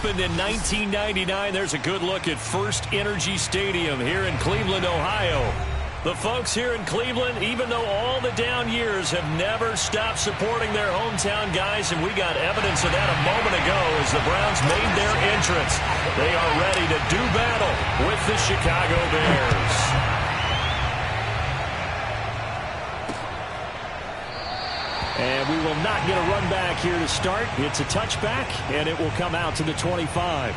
opened in 1999. There's a good look at First Energy Stadium here in Cleveland, Ohio. The folks here in Cleveland, even though all the down years, have never stopped supporting their hometown guys, and we got evidence of that a moment ago as the Browns made their entrance. They are ready to do battle with the Chicago Bears. And we will not get a run back here to start. It's a touchback, and it will come out to the 25.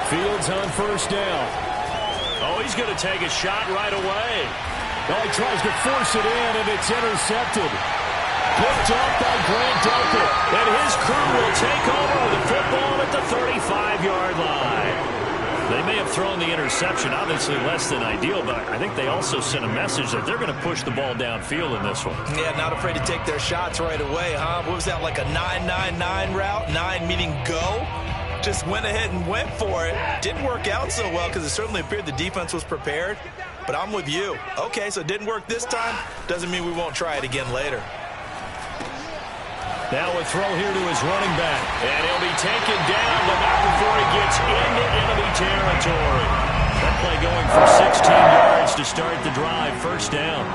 Fields on first down. Oh, he's going to take a shot right away. Oh, he tries to force it in, and it's intercepted. Picked up by Grant Delpit. And his crew will take over with the football at the 35-yard line. They may have thrown the interception, obviously less than ideal, but I think they also sent a message that they're going to push the ball downfield in this one. Yeah, not afraid to take their shots right away, huh? What was that, like a 9-9-9 route? 9 meaning go? Just went ahead and went for it. Didn't work out so well because it certainly appeared the defense was prepared. But I'm with you. Okay, so it didn't work this time. Doesn't mean we won't try it again later. Now a throw here to his running back. And he'll be taken down, but not before he gets into enemy territory. That play going for 16 yards to start the drive. First down.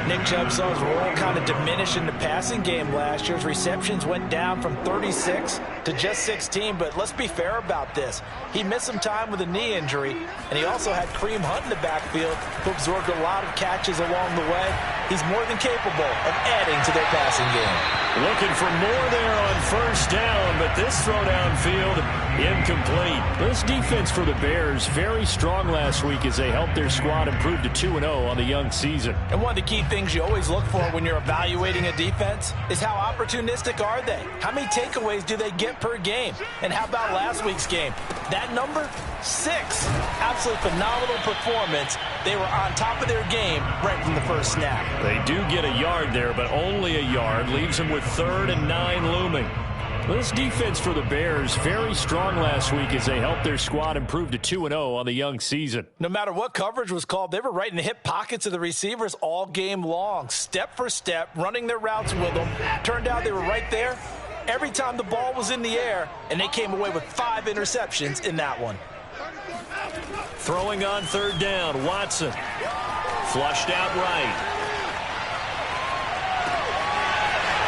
Nick Chubb saw his role kind of diminish in the passing game last year. His receptions went down from 36 to just 16, but let's be fair about this. He missed some time with a knee injury, and he also had Kareem Hunt in the backfield, who absorbed a lot of catches along the way. He's more than capable of adding to their passing game. Looking for more there on first down, but this throw downfield incomplete. This defense for the Bears, very strong last week as they helped their squad improve to 2-0 on the young season. And one of the key things you always look for when you're evaluating a defense is how opportunistic are they? How many takeaways do they get per game? And how about last week's game? That number? 6. Absolutely phenomenal performance. They were on top of their game right from the first snap. They do get a yard there, but only a yard. Leaves them with 3rd and 9 looming. This defense for the Bears, very strong last week as they helped their squad improve to 2-0 on the young season. No matter what coverage was called, they were right in the hip pockets of the receivers all game long. Step for step, running their routes with them. Turned out they were right there every time the ball was in the air, and they came away with 5 interceptions in that one. Throwing on 3rd down, Watson. Flushed out right.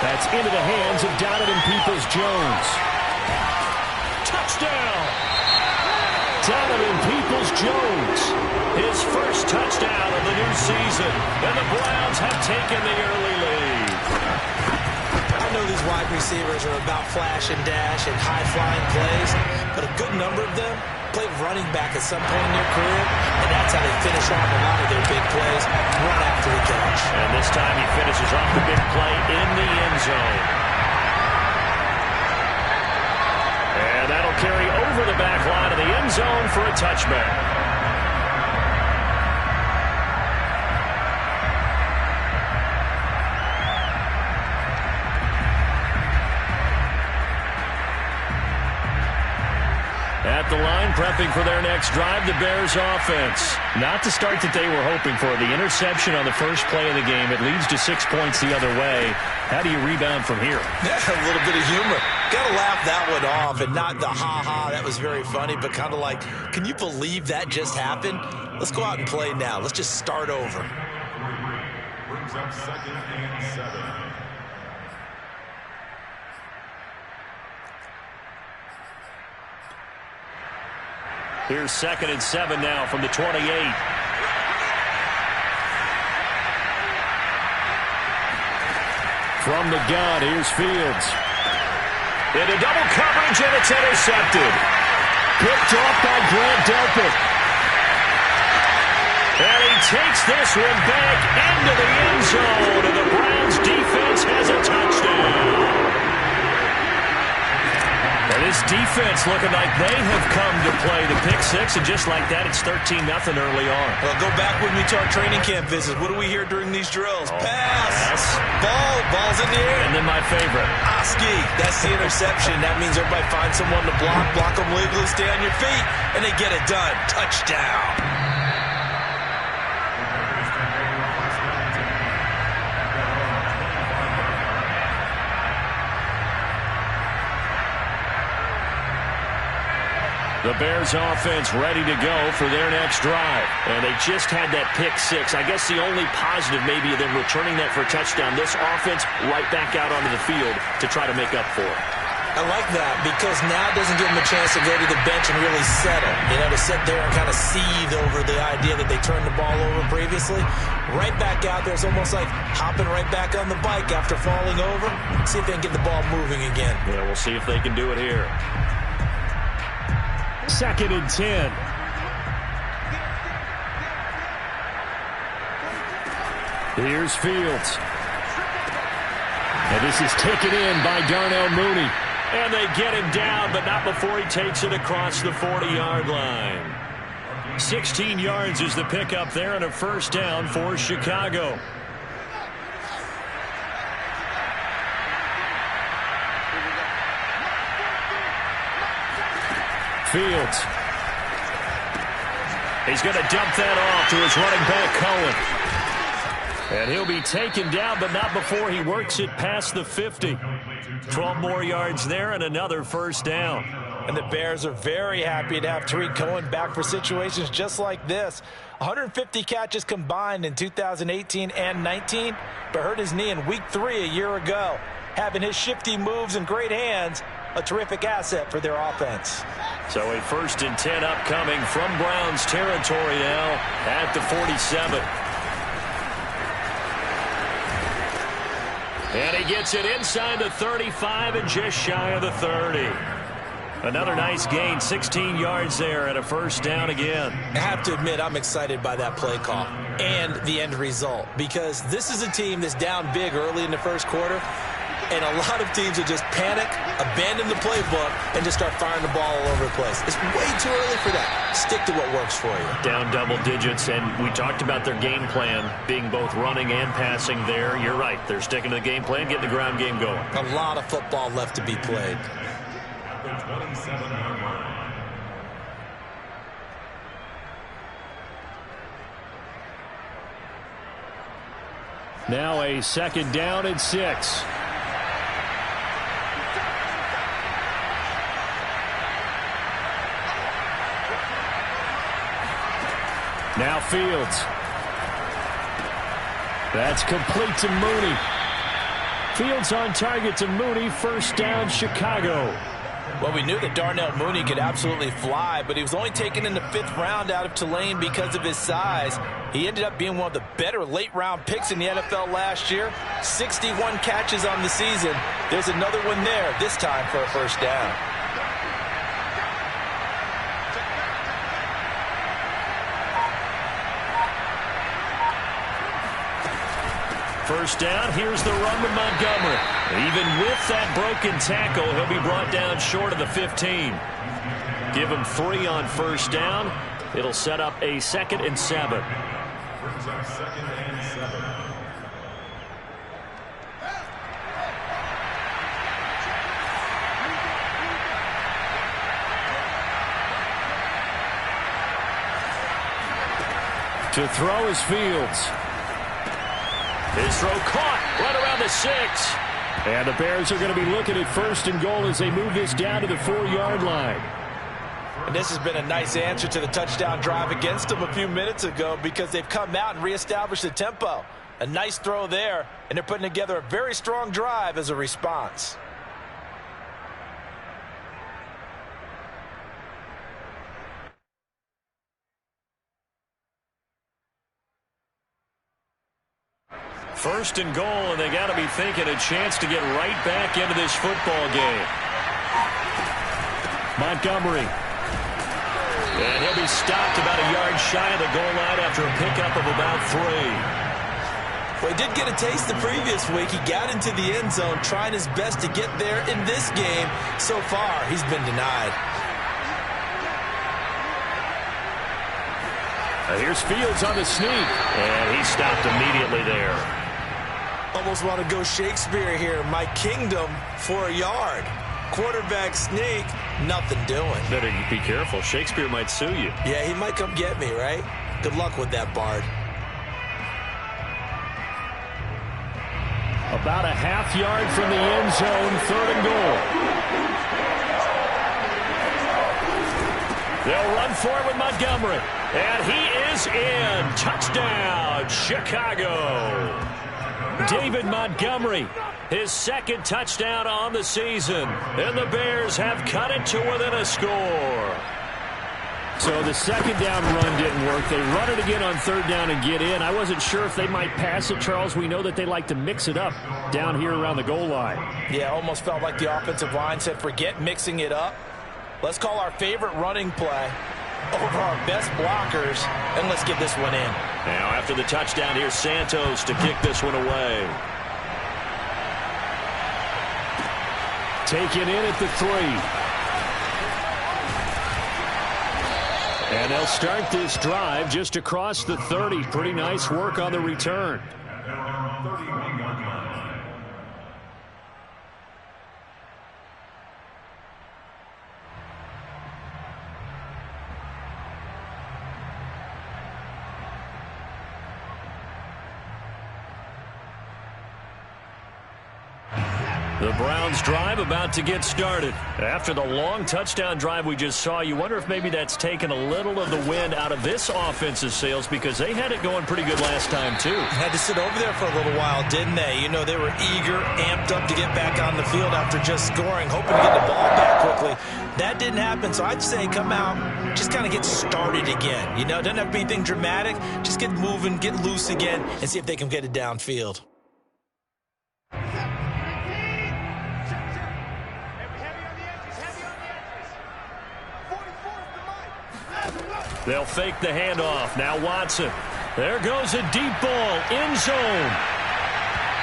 That's into the hands of Donovan Peoples-Jones. Touchdown! Donovan Peoples-Jones. His first touchdown of the new season. And the Browns have taken the early lead. I know these wide receivers are about flash and dash and high-flying plays, but a good number of them played running back at some point in their career, and that's how they finish off a lot of their big plays, run after the catch. And this time he finishes off the big play in the end zone. And that'll carry over the back line of the end zone for a touchback. At the line, prepping for their next drive, the Bears offense. Not the start that they were hoping for. The interception on the first play of the game. It leads to 6 points the other way. How do you rebound from here? Yeah, a little bit of humor. Got to laugh that one off, and not the ha-ha, that was very funny, but kind of like, can you believe that just happened? Let's go out and play now. Let's just start over. Brings up 2nd and 7. Here's 2nd and 7 now from the 28. From the gun, here's Fields. Into double coverage, and it's intercepted. Picked off by Grant Delpit. And he takes this one back into the end zone, and the Browns defense has a touchdown. And this defense looking like they have come to play the pick six, and just like that, it's 13-0 early on. Well, go back with me to our training camp visits. What do we hear during these drills? Pass. Ball's in the air. And then my favorite. Oski. That's the interception. That means everybody finds someone to block them legally, stay on your feet, and they get it done. Touchdown. The Bears offense ready to go for their next drive. And they just had that pick six. I guess the only positive maybe of them returning that for a touchdown. This offense right back out onto the field to try to make up for it. I like that because now it doesn't give them a chance to go to the bench and really settle. To sit there and kind of seethe over the idea that they turned the ball over previously. Right back out there. It's almost like hopping right back on the bike after falling over. See if they can get the ball moving again. Yeah, we'll see if they can do it here. 2nd and 10. Here's Fields. And this is taken in by Darnell Mooney. And they get him down, but not before he takes it across the 40-yard line. 16 yards is the pickup there, and a first down for Chicago. Fields. He's going to dump that off to his running back, Cohen. And he'll be taken down, but not before he works it past the 50. 12 more yards there and another first down. And the Bears are very happy to have Tariq Cohen back for situations just like this. 150 catches combined in 2018 and 19, but hurt his knee in week 3 a year ago. Having his shifty moves and great hands, a terrific asset for their offense. So a 1st and 10 upcoming from Browns territory now at the 47. And he gets it inside the 35 and just shy of the 30. Another nice gain, 16 yards there and a first down again. I have to admit, I'm excited by that play call and the end result because this is a team that's down big early in the first quarter. And a lot of teams will just panic, abandon the playbook, and just start firing the ball all over the place. It's way too early for that. Stick to what works for you. Down double digits, and we talked about their game plan being both running and passing there. You're right. They're sticking to the game plan, getting the ground game going. A lot of football left to be played. Now a 2nd down and 6. Now Fields. That's complete to Mooney. Fields on target to Mooney. First down, Chicago. Well, we knew that Darnell Mooney could absolutely fly, but he was only taken in the 5th round out of Tulane because of his size. He ended up being one of the better late-round picks in the NFL last year. 61 catches on the season. There's another one there, this time for a first down. First down, here's the run to Montgomery. Even with that broken tackle, he'll be brought down short of the 15. Give him 3 on first down. It'll set up a 2nd and 7. Brings up 2nd and 7. To throw is Fields. His throw caught right around the 6. And the Bears are going to be looking at 1st and goal as they move this down to the 4-yard line. And this has been a nice answer to the touchdown drive against them a few minutes ago because they've come out and reestablished the tempo. A nice throw there, and they're putting together a very strong drive as a response. First and goal, and they got to be thinking a chance to get right back into this football game. Montgomery. And he'll be he's stopped about a yard shy of the goal line after a pickup of about 3. Well, he did get a taste the previous week. He got into the end zone trying his best to get there in this game. So far, he's been denied. Here's Fields on the sneak, and he stopped immediately there. Almost want to go Shakespeare here. My kingdom for a yard. Quarterback sneak, nothing doing. Better be careful. Shakespeare might sue you. Yeah, he might come get me, right? Good luck with that, Bard. About a half yard from the end zone, 3rd and goal. They'll run for it with Montgomery. And he is in. Touchdown, Chicago. David Montgomery, his 2nd touchdown on the season. And the Bears have cut it to within a score. So the 2nd down run didn't work. They run it again on 3rd down and get in. I wasn't sure if they might pass it, Charles. We know that they like to mix it up down here around the goal line. Yeah, almost felt like the offensive line said, forget mixing it up. Let's call our favorite running play over our best blockers, and let's get this one in. Now after the touchdown, here's Santos to kick this one away. Taken in at the 3. And they'll start this drive just across the 30. Pretty nice work on the return. The Browns drive about to get started. After the long touchdown drive we just saw, you wonder if maybe that's taken a little of the wind out of this offensive sails because they had it going pretty good last time too. Had to sit over there for a little while, didn't they? You know, they were eager, amped up to get back on the field after just scoring, hoping to get the ball back quickly. That didn't happen, so I'd say come out, just kind of get started again. You know, doesn't have to be anything dramatic. Just get moving, get loose again, and see if they can get it downfield. They'll fake the handoff. Now Watson. There goes a deep ball. End zone.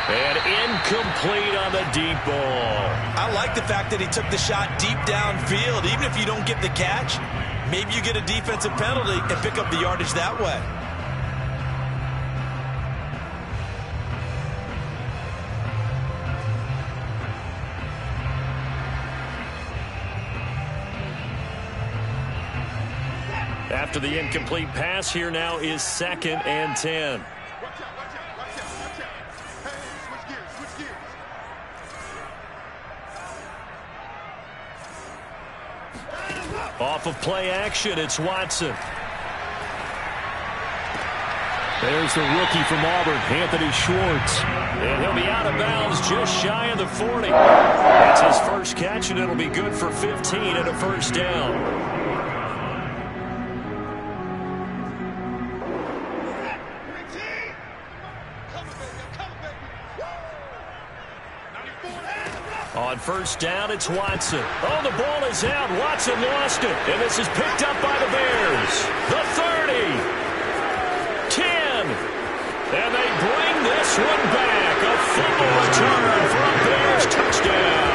And incomplete on the deep ball. I like the fact that he took the shot deep downfield. Even if you don't get the catch, maybe you get a defensive penalty and pick up the yardage that way. After the incomplete pass, here now is 2nd and 10. Off of play action, it's Watson. There's the rookie from Auburn, Anthony Schwartz. And he'll be out of bounds just shy of the 40. That's his first catch, and it'll be good for 15 and a first down. On first down, it's Watson. Oh, the ball is out. Watson lost it. And this is picked up by the Bears. The 30. 10. And they bring this one back. A fumble return for a Bears touchdown.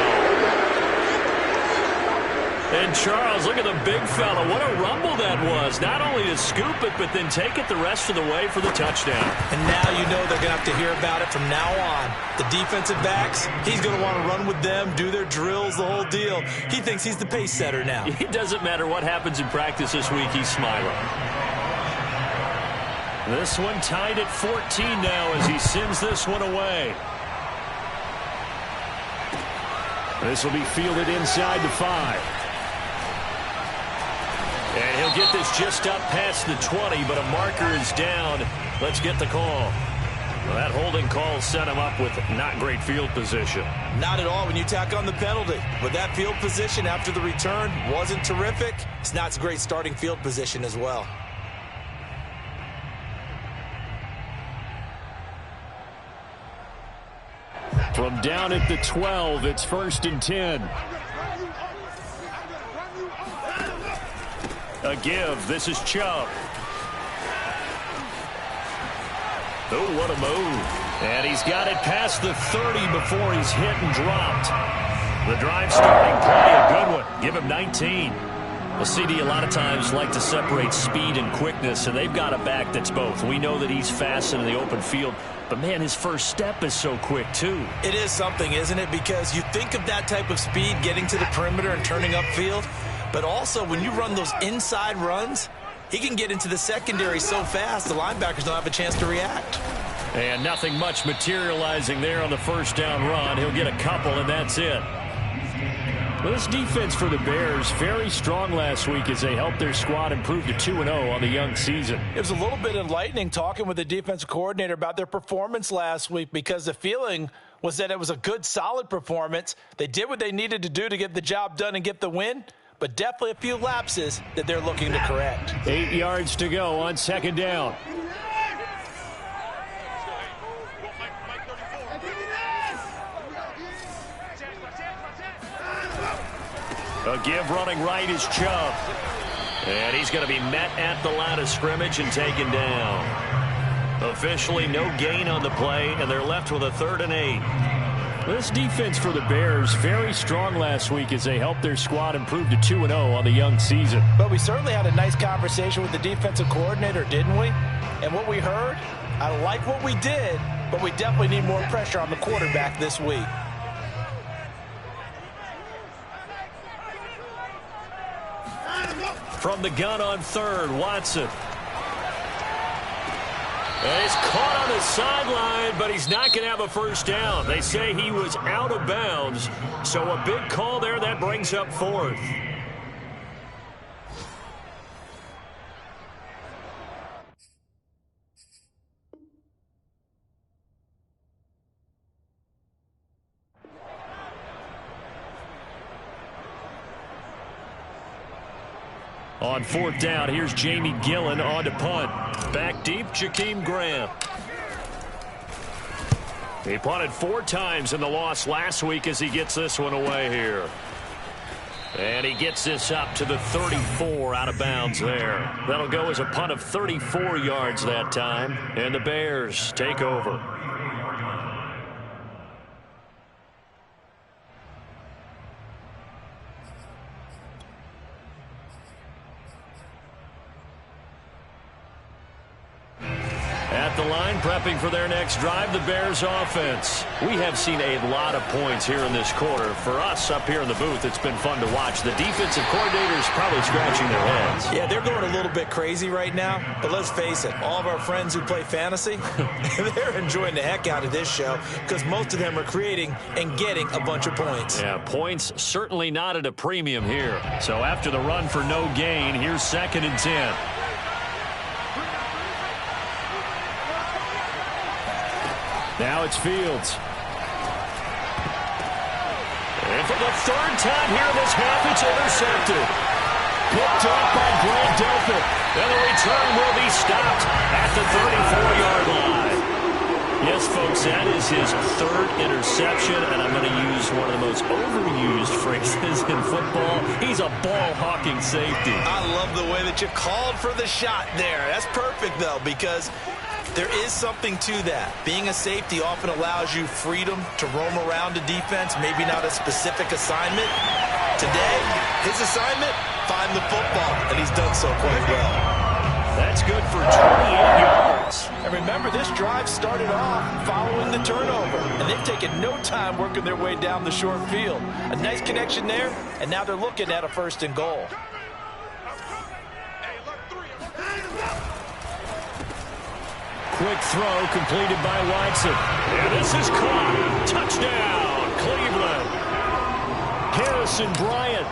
And Charles, look at the big fella. What a rumble that was. Not only to scoop it, but then take it the rest of the way for the touchdown. And now you know they're going to have to hear about it from now on. The defensive backs, he's going to want to run with them, do their drills, the whole deal. He thinks he's the pace setter now. It doesn't matter what happens in practice this week. He's smiling. This one tied at 14 now as he sends this one away. This will be fielded inside the 5. And he'll get this just up past the 20, but a marker is down. Let's get the call. Well, that holding call set him up with not great field position. Not at all when you tack on the penalty. But that field position after the return wasn't terrific. It's not a great starting field position as well. From down at the 12, it's 1st and 10. The give. This is Chubb. Oh, what a move. And he's got it past the 30 before he's hit and dropped. The drive starting play, a good one. Give him 19. Well, CD, a lot of times like to separate speed and quickness, and they've got a back that's both. We know that he's fast in the open field, but, man, his first step is so quick, too. It is something, isn't it? Because you think of that type of speed getting to the perimeter and turning upfield, but also when you run those inside runs, he can get into the secondary so fast the linebackers don't have a chance to react. And nothing much materializing there on the first down run. He'll get a couple, and that's it. Well, this defense for the Bears, very strong last week as they helped their squad improve to 2-0 on the young season. It was a little bit enlightening talking with the defensive coordinator about their performance last week because the feeling was that it was a good, solid performance. They did what they needed to do to get the job done and get the win, but definitely a few lapses that they're looking to correct. 8 yards to go on second down. A give running right is Chubb. And he's going to be met at the line of scrimmage and taken down. Officially no gain on the play, and they're left with a 3rd and 8. This defense for the Bears, very strong last week as they helped their squad improve to 2-0 on the young season. But we certainly had a nice conversation with the defensive coordinator, didn't we? And what we heard, I like what we did, but we definitely need more pressure on the quarterback this week. From the gun on 3rd, Watson. And he's caught on the sideline, but he's not going to have a first down. They say he was out of bounds, so a big call there. That brings up 4th. On 4th down, here's Jamie Gillen on to punt. Back deep, Jakeem Graham. He punted 4 times in the loss last week as he gets this one away here. And he gets this up to the 34 out of bounds there. That'll go as a punt of 34 yards that time. And the Bears take over. At the line, prepping for their next drive, the Bears offense. We have seen a lot of points here in this quarter. For us up here in the booth, it's been fun to watch. The defensive coordinators probably scratching their heads. Yeah, they're going a little bit crazy right now. But let's face it, all of our friends who play fantasy, they're enjoying the heck out of this show because most of them are creating and getting a bunch of points. Yeah, points certainly not at a premium here. So after the run for no gain, here's 2nd and 10. Now it's Fields. And for the 3rd time here in this half, it's intercepted. Picked up by Grant Delpit. And the return will be stopped at the 34-yard line. Yes, folks, that is his 3rd interception, and I'm going to use one of the most overused phrases in football. He's a ball-hawking safety. I love the way that you called for the shot there. That's perfect, though, because there is something to that. Being a safety often allows you freedom to roam around a defense, maybe not a specific assignment. Today, his assignment, find the football, and he's done so quite well. That's good for 28 yards. And remember, this drive started off following the turnover, and they've taken no time working their way down the short field. A nice connection there, and now they're looking at a 1st and goal. Quick throw completed by Watson. And this is caught. Touchdown, Cleveland. Harrison Bryant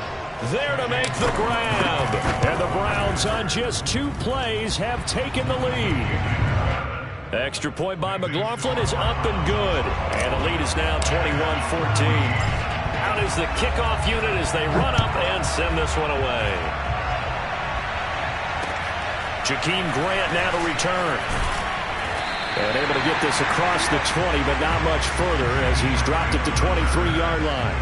there to make the grab. And the Browns on just 2 plays have taken the lead. Extra point by McLaughlin is up and good. And the lead is now 21-14. Out is the kickoff unit as they run up and send this one away. Jakeem Grant now to return. And able to get this across the 20, but not much further as he's dropped it to 23-yard line.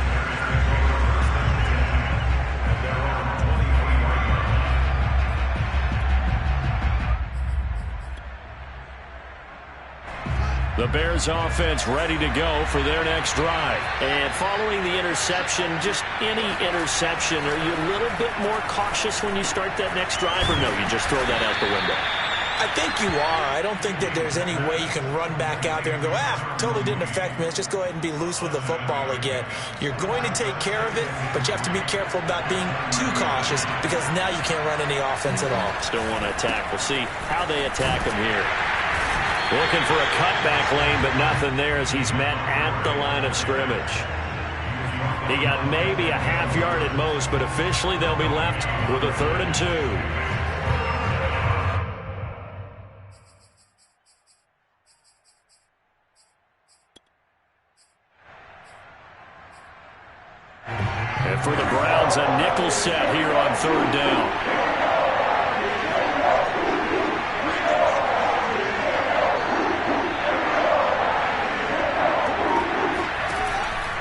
The Bears offense ready to go for their next drive. And following the interception, just any interception, are you a little bit more cautious when you start that next drive, or no, you just throw that out the window? I think you are. I don't think that there's any way you can run back out there and go, totally didn't affect me. Let's just go ahead and be loose with the football again. You're going to take care of it, but you have to be careful about being too cautious because now you can't run any offense at all. Still want to attack. We'll see how they attack him here. Looking for a cutback lane, but nothing there as he's met at the line of scrimmage. He got maybe a half yard at most, but officially they'll be left with a 3rd and 2. And for the Browns, a nickel set here on 3rd down.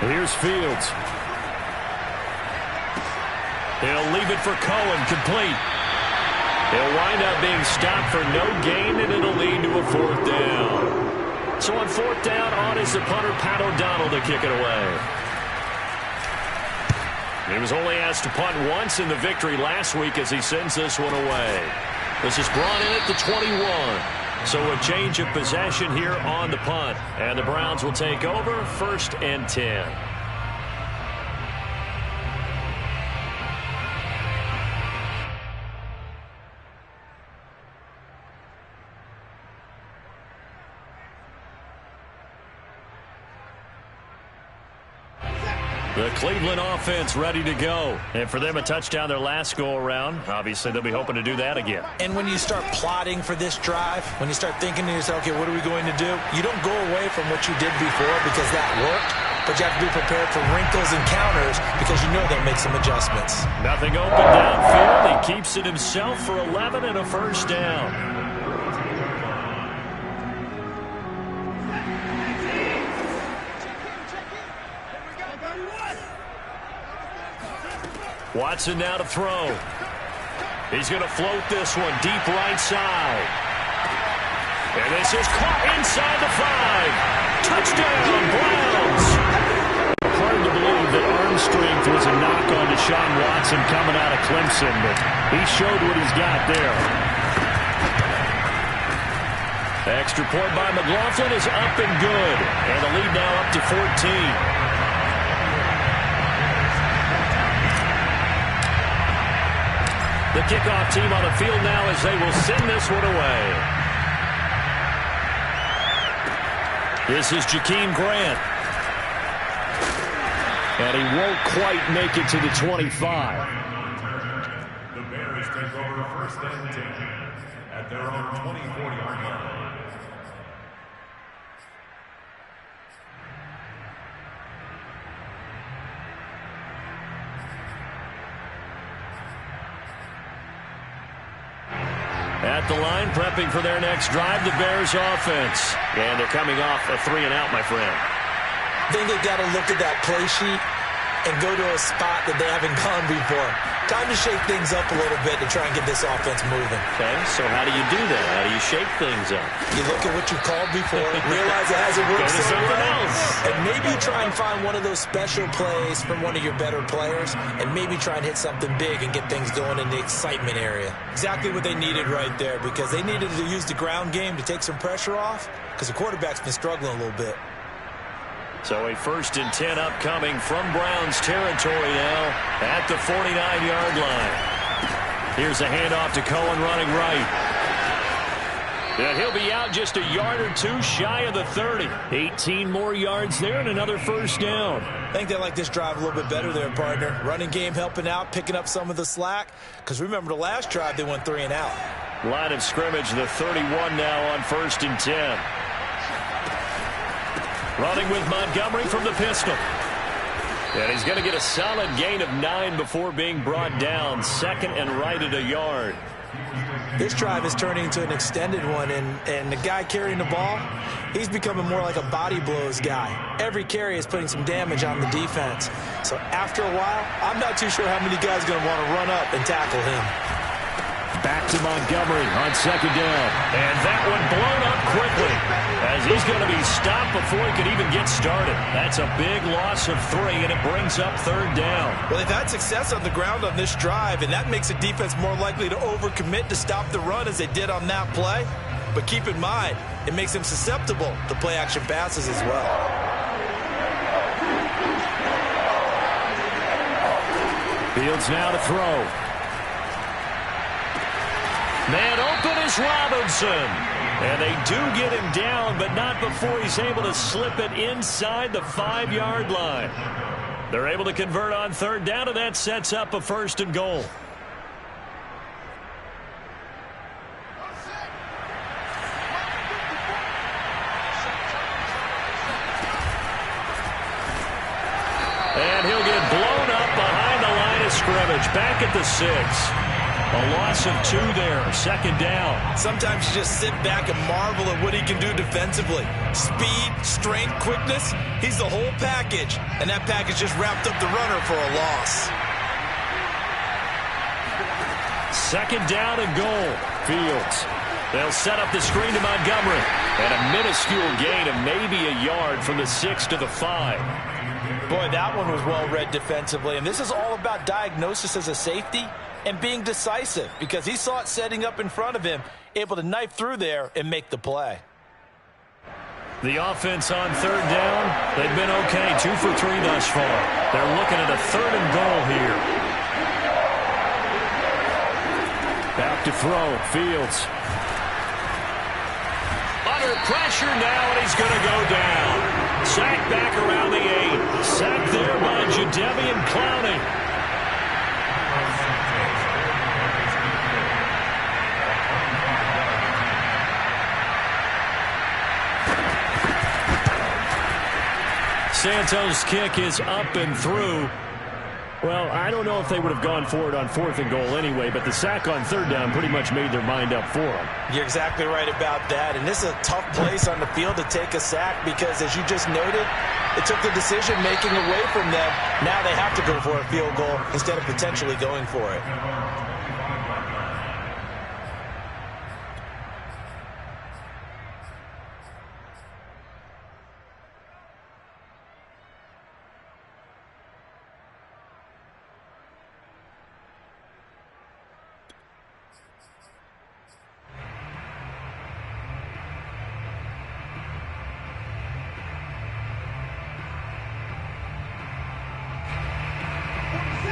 Here's Fields. He'll leave it for Cohen, complete. He'll wind up being stopped for no gain, and it'll lead to a 4th down. So on 4th down, on is the punter, Pat O'Donnell, to kick it away. He was only asked to punt once in the victory last week as he sends this one away. This is brought in at the 21. So a change of possession here on the punt. And the Browns will take over 1st and 10. The Cleveland offense ready to go. And for them, a touchdown their last go-around. Obviously, they'll be hoping to do that again. And when you start plotting for this drive, when you start thinking to yourself, okay, what are we going to do? You don't go away from what you did before because that worked. But you have to be prepared for wrinkles and counters because you know they'll make some adjustments. Nothing open downfield. He keeps it himself for 11 and a 1st down. Watson now to throw. He's going to float this one deep right side. And this is caught inside the 5. Touchdown, Browns. Hard to believe that arm strength was a knock on Deshaun Watson coming out of Clemson, but he showed what he's got there. The extra point by McLaughlin is up and good. And the lead now up to 14. The kickoff team on the field now as they will send this one away. This is Jakeem Grant. And he won't quite make it to the 25. The Bears take over 1st and 10 at their own 24-yard line. At the line, prepping for their next drive, the Bears offense. And they're coming off a 3-and-out, my friend. I think they've got to look at that play sheet and go to a spot that they haven't gone before. Time to shake things up a little bit to try and get this offense moving. Okay, so how do you do that? How do you shake things up? You look at what you called before, realize it hasn't worked so well, and maybe try and find one of those special plays from one of your better players, and maybe try and hit something big and get things going in the excitement area. Exactly what they needed right there, because they needed to use the ground game to take some pressure off, because the quarterback's been struggling a little bit. So a 1st and 10 upcoming from Browns territory now at the 49-yard line. Here's a handoff to Cohen running right. And he'll be out just a yard or two shy of the 30. 18 more yards there and another 1st down. I think they like this drive a little bit better there, partner. Running game helping out, picking up some of the slack. Because remember the last drive, they went 3-and-out. Line of scrimmage, the 31 now on 1st and 10. Running with Montgomery from the pistol. And he's going to get a solid gain of 9 before being brought down. 2nd and right at a yard. This drive is turning into an extended one, and the guy carrying the ball, he's becoming more like a body blows guy. Every carry is putting some damage on the defense. So after a while, I'm not too sure how many guys are going to want to run up and tackle him. Back to Montgomery on 2nd down. And that one blown up quickly. as he's going to be stopped before he can even get started. That's a big loss of 3, and it brings up 3rd down. Well, they've had success on the ground on this drive, and that makes a defense more likely to overcommit to stop the run as they did on that play. But keep in mind, it makes them susceptible to play-action passes as well. Fields now to throw. Man open is Robinson. And they do get him down, but not before he's able to slip it inside the 5-yard line. They're able to convert on 3rd down, and that sets up a 1st and goal. And he'll get blown up behind the line of scrimmage. Back at the 6. A loss of 2 there. 2nd down. Sometimes you just sit back and marvel at what he can do defensively. Speed, strength, quickness. He's the whole package. And that package just wrapped up the runner for a loss. 2nd down and goal. Fields. They'll set up the screen to Montgomery. And a minuscule gain of maybe a yard from the 6 to the 5. Boy, that one was well read defensively. And this is all about diagnosis as a safety and being decisive, because he saw it setting up in front of him, able to knife through there and make the play. The offense on 3rd down, they've been okay. 2 for 3 thus far. They're looking at a 3rd and goal here. Back to throw. Fields. Under pressure now, and he's going to go down. Sacked back around the 8. Sacked there by Jadeveon Clowney. Santos' kick is up and through. Well, I don't know if they would have gone for it on 4th and goal anyway, but the sack on 3rd down pretty much made their mind up for them. You're exactly right about that, and this is a tough place on the field to take a sack because, as you just noted, it took the decision-making away from them. Now they have to go for a field goal instead of potentially going for it.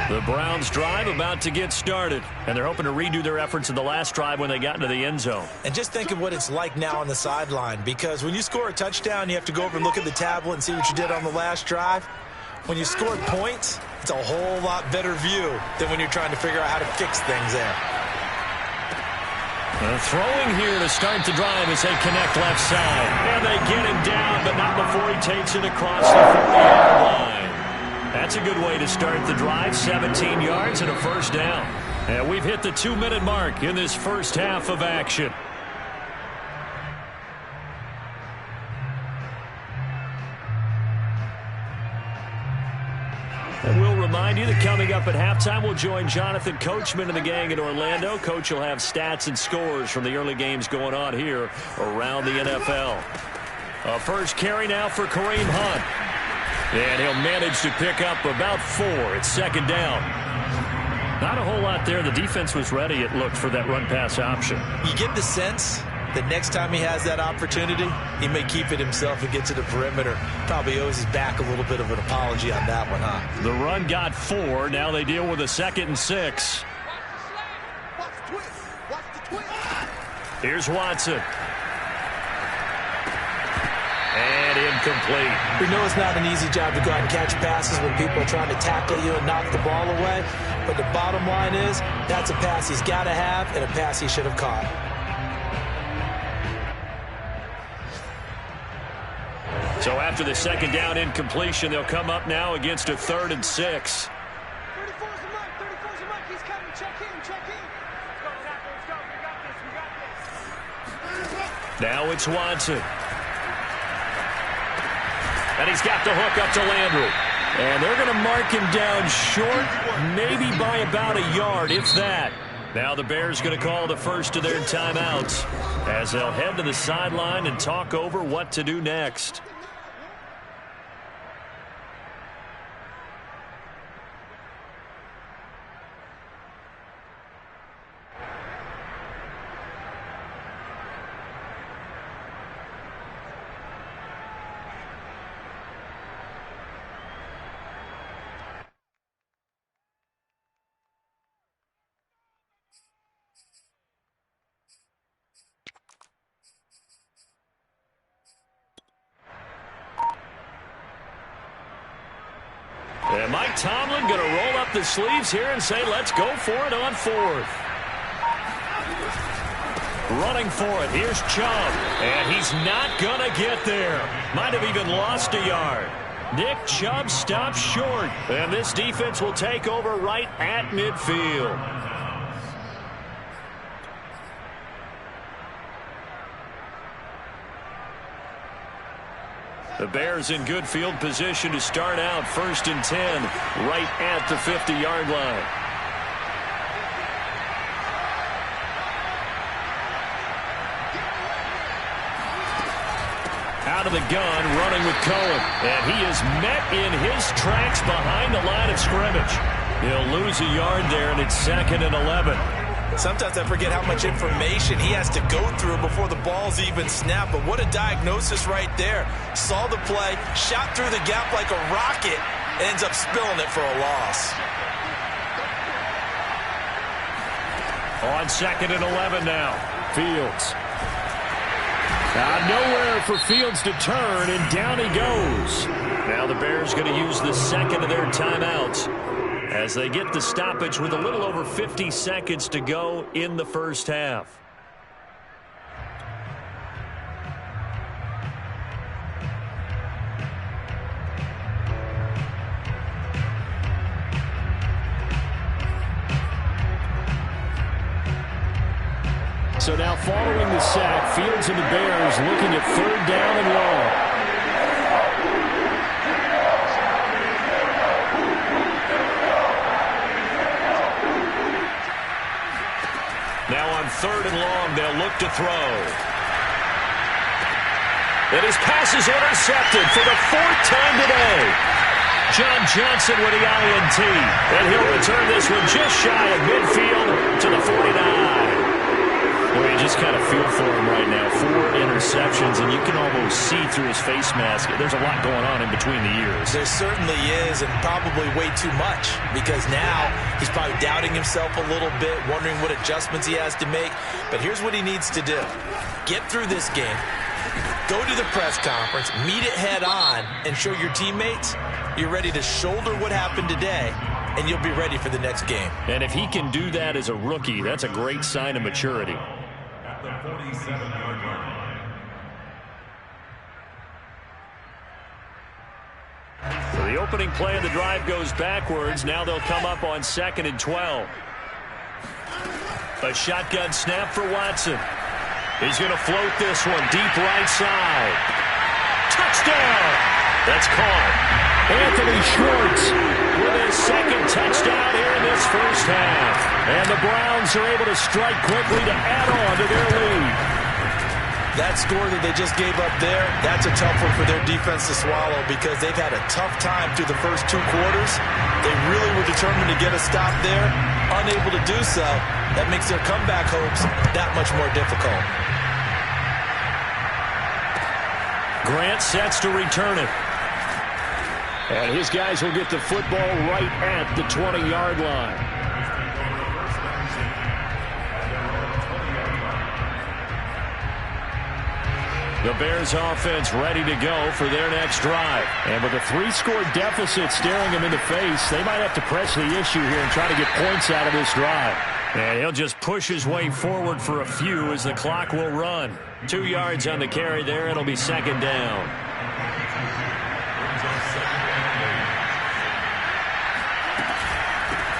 The Browns drive about to get started, and they're hoping to redo their efforts in the last drive when they got into the end zone. And just think of what it's like now on the sideline, because when you score a touchdown, you have to go over and look at the tablet and see what you did on the last drive. When you scored points, it's a whole lot better view than when you're trying to figure out how to fix things there. Throwing here to start the drive as they connect left side. And they get him down, but not before he takes it across the 40-yard line. That's a good way to start the drive. 17 yards and a 1st down. And we've hit the 2-minute mark in this first half of action. And we'll remind you that coming up at halftime, we'll join Jonathan Coachman and the gang in Orlando. Coach will have stats and scores from the early games going on here around the NFL. A first carry now for Kareem Hunt. And he'll manage to pick up about 4. It's 2nd down. Not a whole lot there. The defense was ready, it looked, for that run-pass option. You get the sense that next time he has that opportunity, he may keep it himself and get to the perimeter. Probably owes his back a little bit of an apology on that one, huh? The run got 4. Now they deal with a 2nd and 6. Here's Watson. And incomplete. We know it's not an easy job to go out and catch passes when people are trying to tackle you and knock the ball away. But the bottom line is, that's a pass he's got to have and a pass he should have caught. So after the 2nd down incompletion, they'll come up now against a 3rd and 6. 34's the mark. 34's the mark. He's coming. Check in. Check in. Let's go, Tackle. Let's go. We got this. We got this. Now it's Watson. And he's got the hook up to Landry. And they're going to mark him down short, maybe by about a yard, if that. Now the Bears going to call the first of their timeouts as they'll head to the sideline and talk over what to do next. And Mike Tomlin going to roll up the sleeves here and say, let's go for it on fourth. Running for it. Here's Chubb. And he's not going to get there. Might have even lost a yard. Nick Chubb stops short. And this defense will take over right at midfield. The Bears in good field position to start out 1st and 10 right at the 50-yard line. Out of the gun, running with Cohen. And he is met in his tracks behind the line of scrimmage. He'll lose a yard there, and it's 2nd and 11. Sometimes I forget how much information he has to go through before the ball's even snapped. But what a diagnosis right there. Saw the play, shot through the gap like a rocket, ends up spilling it for a loss. On 2nd and 11 now. Fields. Nowhere for Fields to turn, and down he goes. Now the Bears going to use the second of their timeouts as they get the stoppage with a little over 50 seconds to go in the first half. So now following the sack, Fields and the Bears looking at 3rd down and long. Now on 3rd and long, they'll look to throw. And his pass is intercepted for the 4th time today. John Johnson with the INT. And he'll return this one just shy of midfield to the 49. Well, you just kind of feel for him right now. 4 interceptions, and you can almost see through his face mask. There's a lot going on in between the ears. There certainly is, and probably way too much, because now he's probably doubting himself a little bit, wondering what adjustments he has to make. But here's what he needs to do. Get through this game, go to the press conference, meet it head on, and show your teammates you're ready to shoulder what happened today, and you'll be ready for the next game. And if he can do that as a rookie, that's a great sign of maturity. At the 47-yard line. So the opening play of the drive goes backwards. Now they'll come up on 2nd and 12. A shotgun snap for Watson. He's going to float this one deep right side. Touchdown! That's caught. Anthony Schwartz with his 2nd touchdown here in this first half. And the Browns are able to strike quickly to add on to their lead. That score that they just gave up there, that's a tough one for their defense to swallow because they've had a tough time through the first 2 quarters. They really were determined to get a stop there. Unable to do so, that makes their comeback hopes that much more difficult. Grant sets to return it. And his guys will get the football right at the 20-yard line. The Bears offense ready to go for their next drive. And with a 3-score deficit staring them in the face, they might have to press the issue here and try to get points out of this drive. And he'll just push his way forward for a few as the clock will run. 2 yards on the carry there. It'll be 2nd down.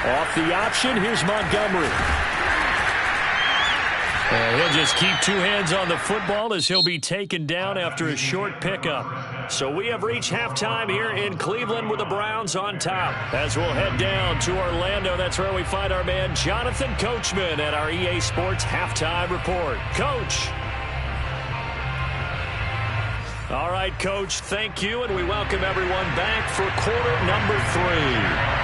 Off the option, here's Montgomery. And he'll just just keep two hands on the football as he'll be taken down after a short pickup. So we have reached halftime here in Cleveland with the Browns on top. As we'll head down to Orlando, that's where we find our man Jonathan Coachman at our EA Sports Halftime Report. Coach. All right, Coach, thank you, and we welcome everyone back for quarter number 3.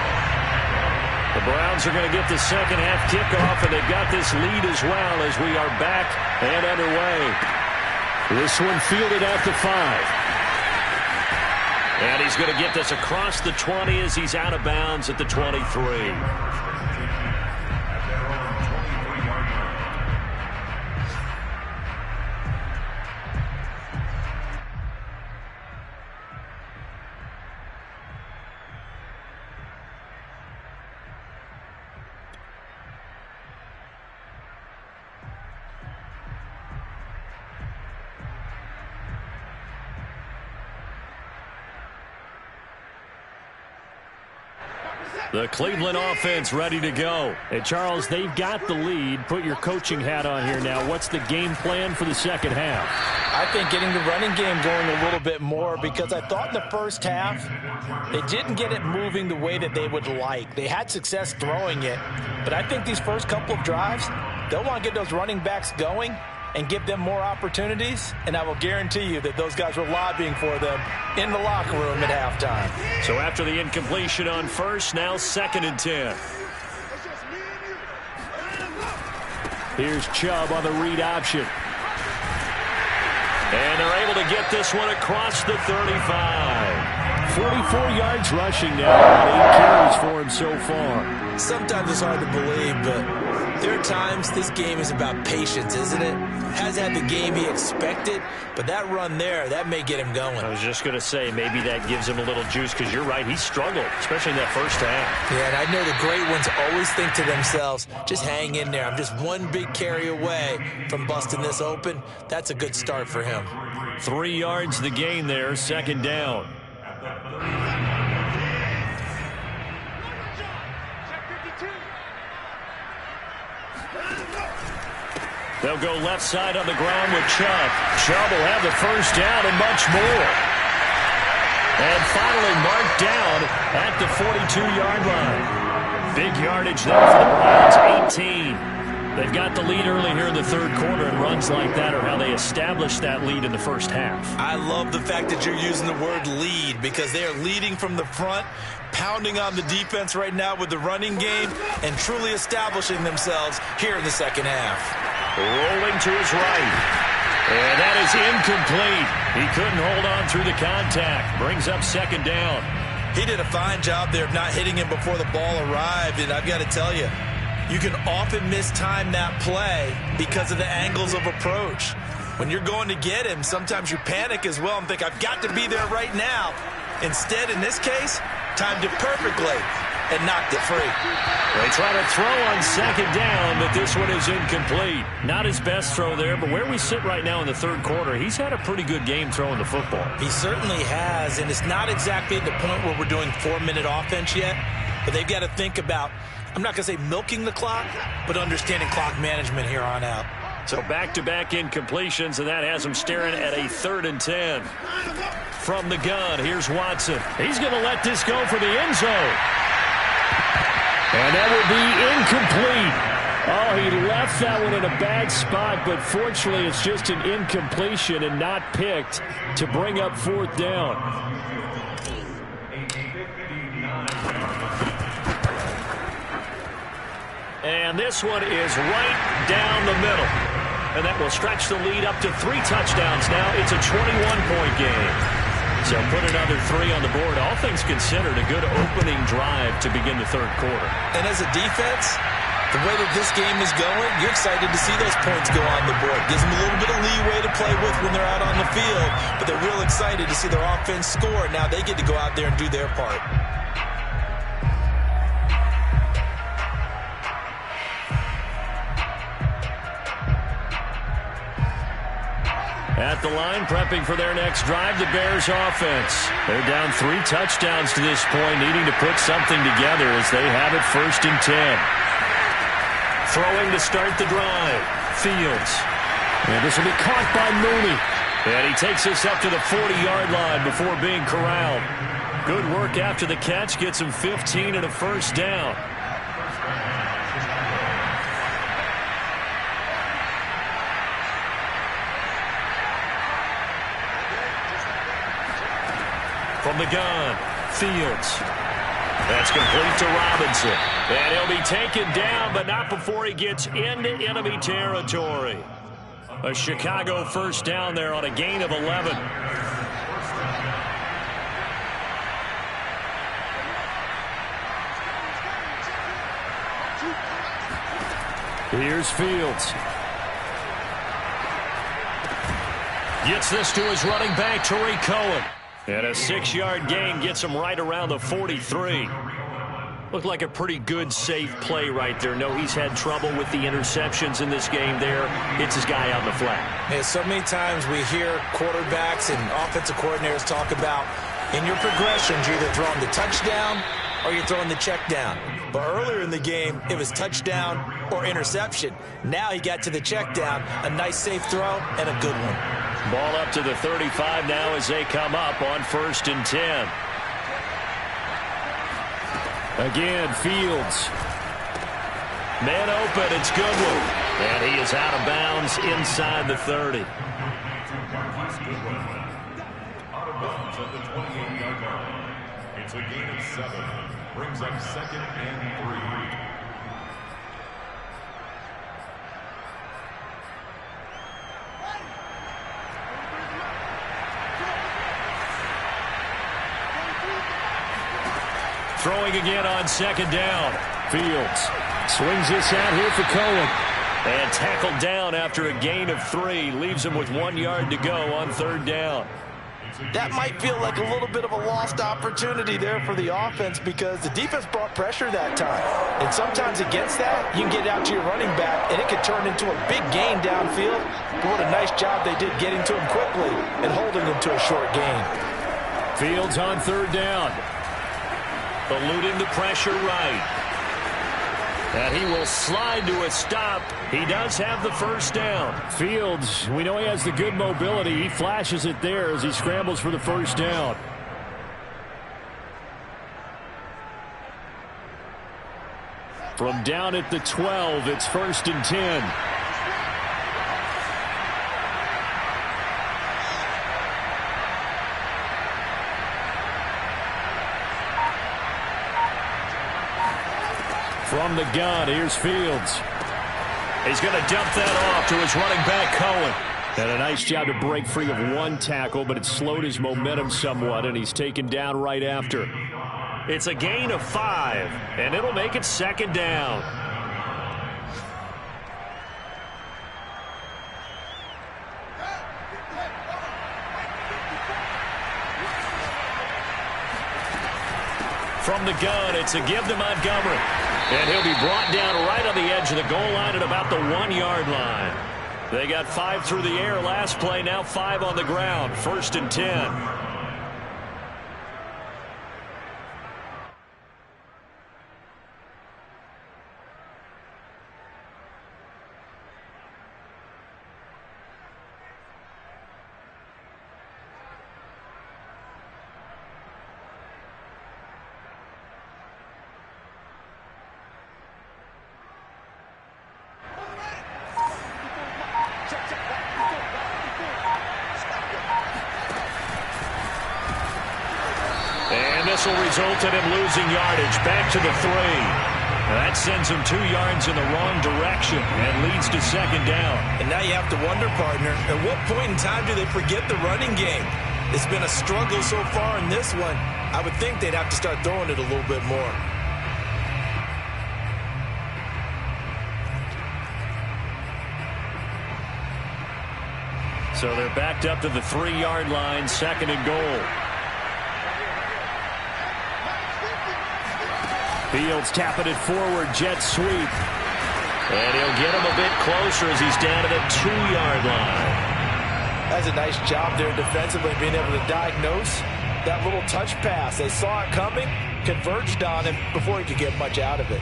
The Browns are going to get the second half kickoff, and they've got this lead as well as we are back and underway. This one fielded at the 5. And he's going to get this across the 20 as he's out of bounds at the 23. The Cleveland offense ready to go. Hey, Charles, they've got the lead. Put your coaching hat on here now. What's the game plan for the second half? I think getting the running game going a little bit more, because I thought in the first half they didn't get it moving the way that they would like. They had success throwing it, but I think these first couple of drives, they'll want to get those running backs going and give them more opportunities, and I will guarantee you that those guys were lobbying for them in the locker room at halftime. So after the incompletion on first, now 2nd and 10. Here's Chubb on the read option. And they're able to get this one across the 35. 44 yards rushing now. 8 carries for him so far. Sometimes it's hard to believe, but there are times this game is about patience, isn't it? Has had the game he expected, but that run there, that may get him going. I was just going to say, maybe that gives him a little juice, because you're right, he struggled, especially in that first half. Yeah, and I know the great ones always think to themselves, just hang in there. I'm just one big carry away from busting this open. That's a good start for him. 3 yards the gain there, 2nd down. They'll go left side on the ground with Chubb. Chubb will have the first down and much more. And finally marked down at the 42-yard line. Big yardage there for the Browns, 18. They've got the lead early here in the third quarter, and runs like that are how they established that lead in the first half. I love the fact that you're using the word lead, because they are leading from the front, pounding on the defense right now with the running game, and truly establishing themselves here in the second half. Rolling to his right. And that is incomplete. He couldn't hold on through the contact. Brings up 2nd down. He did a fine job there of not hitting him before the ball arrived, and I've got to tell you, you can often mistime that play because of the angles of approach. When you're going to get him, sometimes you panic as well and think, I've got to be there right now. Instead, in this case, timed it perfectly and knocked it free. They try to throw on 2nd down, but this one is incomplete. Not his best throw there, but where we sit right now in the third quarter, he's had a pretty good game throwing the football. He certainly has, and it's not exactly at the point where we're doing 4-minute offense yet, but they've got to think about, I'm not going to say milking the clock, but understanding clock management here on out. So back-to-back incompletions, and that has him staring at a 3rd and 10. From the gun, here's Watson. He's going to let this go for the end zone. And that will be incomplete. Oh, he left that one in a bad spot, but fortunately it's just an incompletion and not picked to bring up 4th down. And this one is right down the middle. And that will stretch the lead up to 3 touchdowns now. It's a 21-point game. So put another 3 on the board. All things considered, a good opening drive to begin the third quarter. And as a defense, the way that this game is going, you're excited to see those points go on the board. Gives them a little bit of leeway to play with when they're out on the field, but they're real excited to see their offense score. Now they get to go out there and do their part. At the line, prepping for their next drive, the Bears offense. They're down 3 touchdowns to this point, needing to put something together as they have it 1st and 10. Throwing to start the drive. Fields. And this will be caught by Mooney. And he takes this up to the 40-yard line before being corralled. Good work after the catch. Gets him 15 and a first down. From the gun, Fields. That's complete to Robinson. And he'll be taken down, but not before he gets into enemy territory. A Chicago first down there on a gain of 11. Here's Fields. Gets this to his running back, Tariq Cohen. And a 6-yard gain gets him right around the 43. Looked like a pretty good, safe play right there. No, he's had trouble with the interceptions in this game there. Hits his guy out in the flat. Yeah, so many times we hear quarterbacks and offensive coordinators talk about in your progressions, you're either throwing the touchdown or you're throwing the check down. But earlier in the game, it was touchdown or interception. Now he got to the check down, a nice safe throw, and a good one. Ball up to the 35 now as they come up on 1st and 10. Again, Fields. Man open, it's Goodwin. And he is out of bounds inside the 30. Out of bounds at the 28-yard line. It's a gain of 7. Brings up 2nd and 3. Throwing again on 2nd down. Fields swings this out here for Cohen. And tackled down after a gain of 3. Leaves him with 1 yard to go on 3rd down. That might feel like a little bit of a lost opportunity there for the offense because the defense brought pressure that time. And sometimes against that, you can get out to your running back, and it could turn into a big gain downfield. But what a nice job they did getting to him quickly and holding him to a short gain. Fields on 3rd down. Eluding the pressure right. And he will slide to a stop. He does have the first down. Fields, we know he has the good mobility. He flashes it there as he scrambles for the first down. From down at the 12, it's 1st and 10. From the gun, here's Fields. He's going to dump that off to his running back, Cohen. And a nice job to break free of 1 tackle, but it slowed his momentum somewhat, and he's taken down right after. It's a gain of 5, and it'll make it 2nd down. From the gun, it's a give to Montgomery. And he'll be brought down right on the edge of the goal line at about the 1 yard line. They got 5 through the air last play, now 5 on the ground. 1st and 10. This will result in him losing yardage back to the 3. That sends him 2 yards in the wrong direction and leads to 2nd down. And now you have to wonder, partner, at what point in time do they forget the running game? It's been a struggle so far in this one. I would think they'd have to start throwing it a little bit more. So they're backed up to the 3 yard line, 2nd and goal. Fields tapping it forward, jet sweep. And he'll get him a bit closer as he's down to the 2 yard line. That's a nice job there defensively, being able to diagnose that little touch pass. They saw it coming, converged on him before he could get much out of it.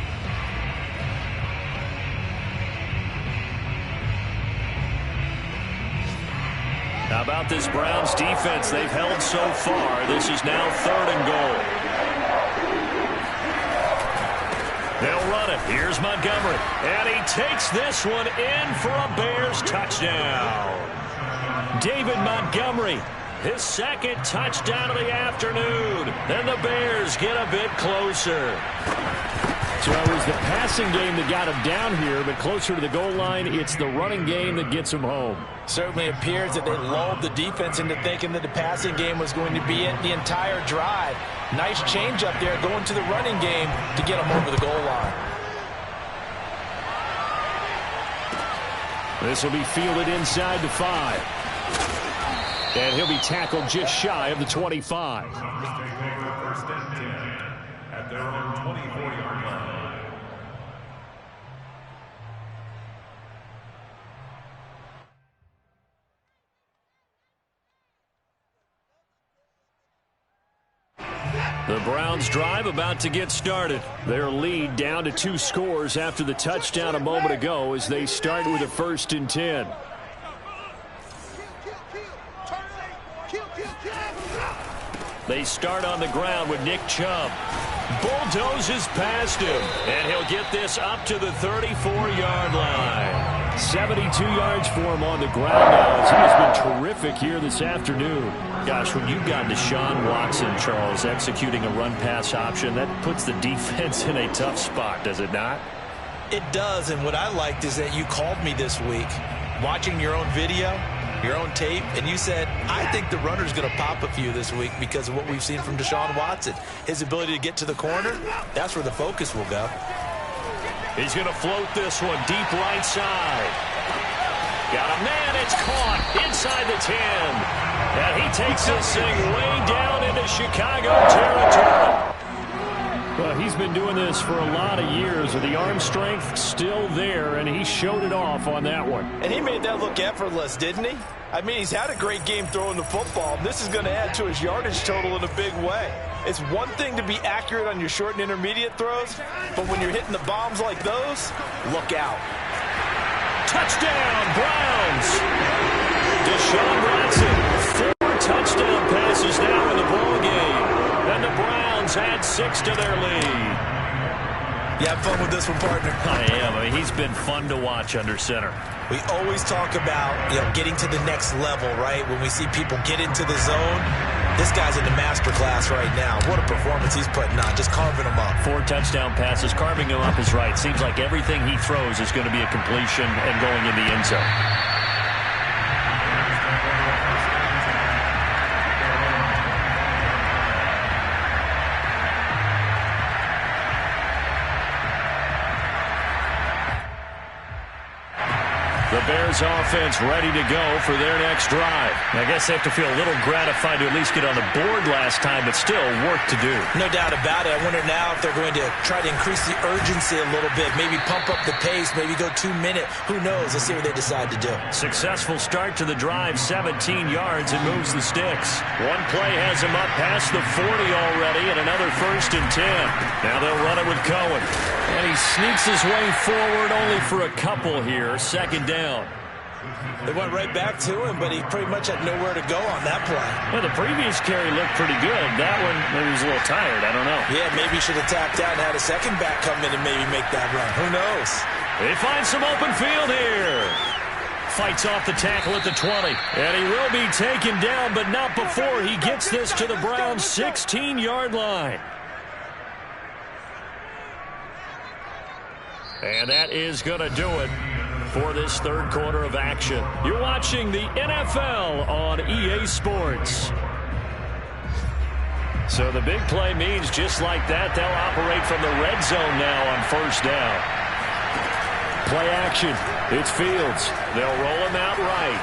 How about this Browns defense? They've held so far. This is now 3rd and goal. They'll run it. Here's Montgomery. And he takes this one in for a Bears touchdown. David Montgomery, his 2nd touchdown of the afternoon. And the Bears get a bit closer. So it was the passing game that got him down here, but closer to the goal line, it's the running game that gets him home. Certainly appears that they lulled the defense into thinking that the passing game was going to be it the entire drive. Nice change up there going to the running game to get him over the goal line. This will be fielded inside the 5. And he'll be tackled just shy of the 25. First and 10 at their own 24-yard line. The Browns drive about to get started. Their lead down to 2 scores after the touchdown a moment ago as they start with a 1st and 10. They start on the ground with Nick Chubb. Bulldozes past him, and he'll get this up to the 34-yard line. 72 yards for him on the ground now as he has been terrific here this afternoon. Gosh, when you've got Deshaun Watson, Charles, executing a run-pass option, that puts the defense in a tough spot, does it not? It does, and what I liked is that you called me this week, watching your own video, your own tape, and you said, I think the runner's going to pop a few this week because of what we've seen from Deshaun Watson. His ability to get to the corner, that's where the focus will go. He's going to float this one deep right side. Got a man, it's caught inside the 10. And he takes this thing way down into Chicago territory. Well, he's been doing this for a lot of years with the arm strength still there, and he showed it off on that one. And he made that look effortless, didn't he? I mean, he's had a great game throwing the football. This is going to add to his yardage total in a big way. It's one thing to be accurate on your short and intermediate throws, but when you're hitting the bombs like those, look out. Touchdown, Browns! Deshaun Watson, 4 touchdown passes now in the ballgame. And the Browns add 6 to their lead. You have fun with this one, partner? I am. I mean, he's been fun to watch under center. We always talk about, getting to the next level, right? When we see people get into the zone, this guy's in the master class right now. What a performance he's putting on, just carving them up. 4 touchdown passes, carving him up is right. Seems like everything he throws is going to be a completion and going in the end zone. The Bears offense ready to go for their next drive. I guess they have to feel a little gratified to at least get on the board last time, but still work to do. No doubt about it. I wonder now if they're going to try to increase the urgency a little bit, maybe pump up the pace, maybe go 2-minute. Who knows? Let's see what they decide to do. Successful start to the drive, 17 yards, and moves the sticks. One play has him up past the 40 already, and another 1st and 10. Now they'll run it with Cohen. And he sneaks his way forward only for a couple here. 2nd down. They went right back to him, but he pretty much had nowhere to go on that play. Well, the previous carry looked pretty good. That one, maybe he was a little tired. I don't know. Yeah, maybe he should have tapped out and had a second back come in and maybe make that run. Who knows? They find some open field here. Fights off the tackle at the 20. And he will be taken down, but not before he gets this to the Browns' 16-yard line. And that is going to do it for this 3rd quarter of action. You're watching the NFL on EA Sports. So the big play means just like that, they'll operate from the red zone now on 1st down. Play action. It's Fields. They'll roll him out right.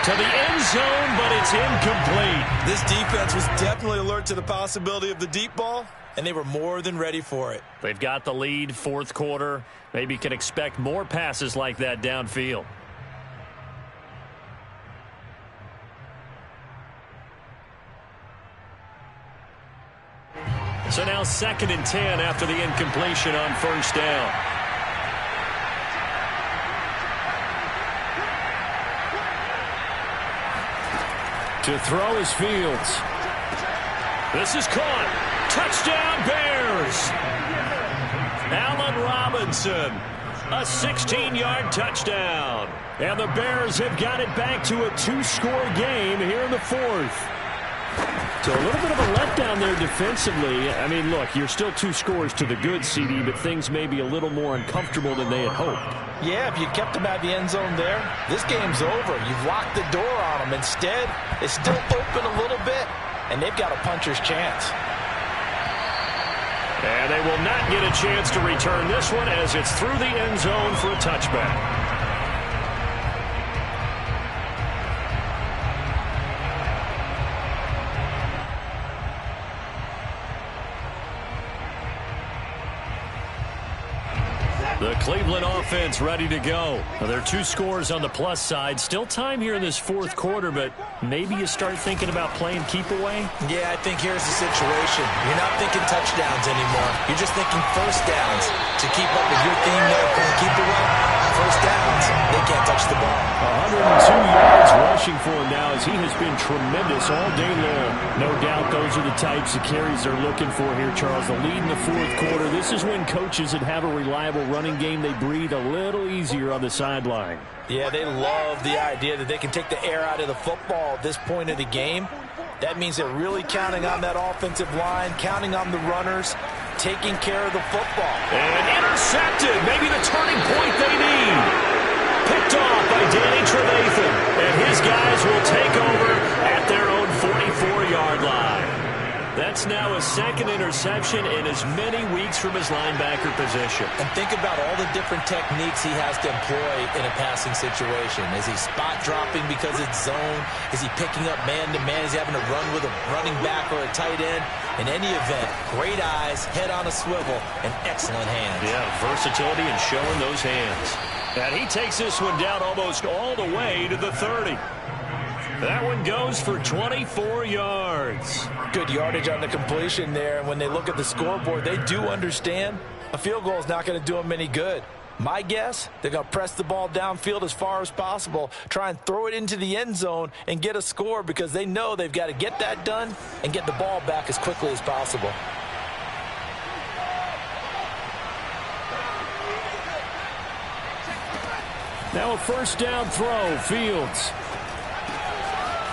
To the end zone, but it's incomplete. This defense was definitely alert to the possibility of the deep ball, and they were more than ready for it. They've got the lead, 4th quarter. Maybe can expect more passes like that downfield. So now 2nd and 10 after the incompletion on 1st down. To throw is Fields. This is caught. Touchdown, Bears. Allen Robinson, a 16-yard touchdown. And the Bears have got it back to a 2-score game here in the fourth. So a little bit of a letdown there defensively. I mean, look, you're still 2 scores to the good, CD, but things may be a little more uncomfortable than they had hoped. Yeah, if you kept them out of the end zone there, this game's over. You've locked the door on them. Instead, it's still open a little bit, and they've got a puncher's chance. And they will not get a chance to return this one as it's through the end zone for a touchback. The Cleveland offense ready to go. Well, there are 2 scores on the plus side. Still time here in this fourth quarter, but maybe you start thinking about playing keep away? Yeah, I think here's the situation. You're not thinking touchdowns anymore. You're just thinking first downs. To keep up with your theme there, playing keep away, first downs, they can't touch the ball. 102 yards rushing for him now as he has been tremendous all day long. No doubt those are the types of carries they're looking for here, Charles. The lead in the fourth quarter. This is when coaches that have a reliable running game, they breathe a little easier on the sideline. Yeah, they love the idea that they can take the air out of the football at this point of the game. That means they're really counting on that offensive line, counting on the runners, taking care of the football. And intercepted. Maybe the turning point they need. Picked off by Danny Trevathan. And his guys will take over at their own 44-yard line. That's now a second interception in as many weeks from his linebacker position. And think about all the different techniques he has to employ in a passing situation. Is he spot dropping because it's zone? Is he picking up man-to-man? Is he having to run with a running back or a tight end? In any event, great eyes, head on a swivel, and excellent hands. Yeah, versatility and showing those hands. And he takes this one down almost all the way to the 30. That one goes for 24 yards. Good yardage on the completion there. And when they look at the scoreboard, they do understand a field goal is not going to do them any good. My guess, they're going to press the ball downfield as far as possible, try and throw it into the end zone and get a score because they know they've got to get that done and get the ball back as quickly as possible. Now a first down throw, Fields.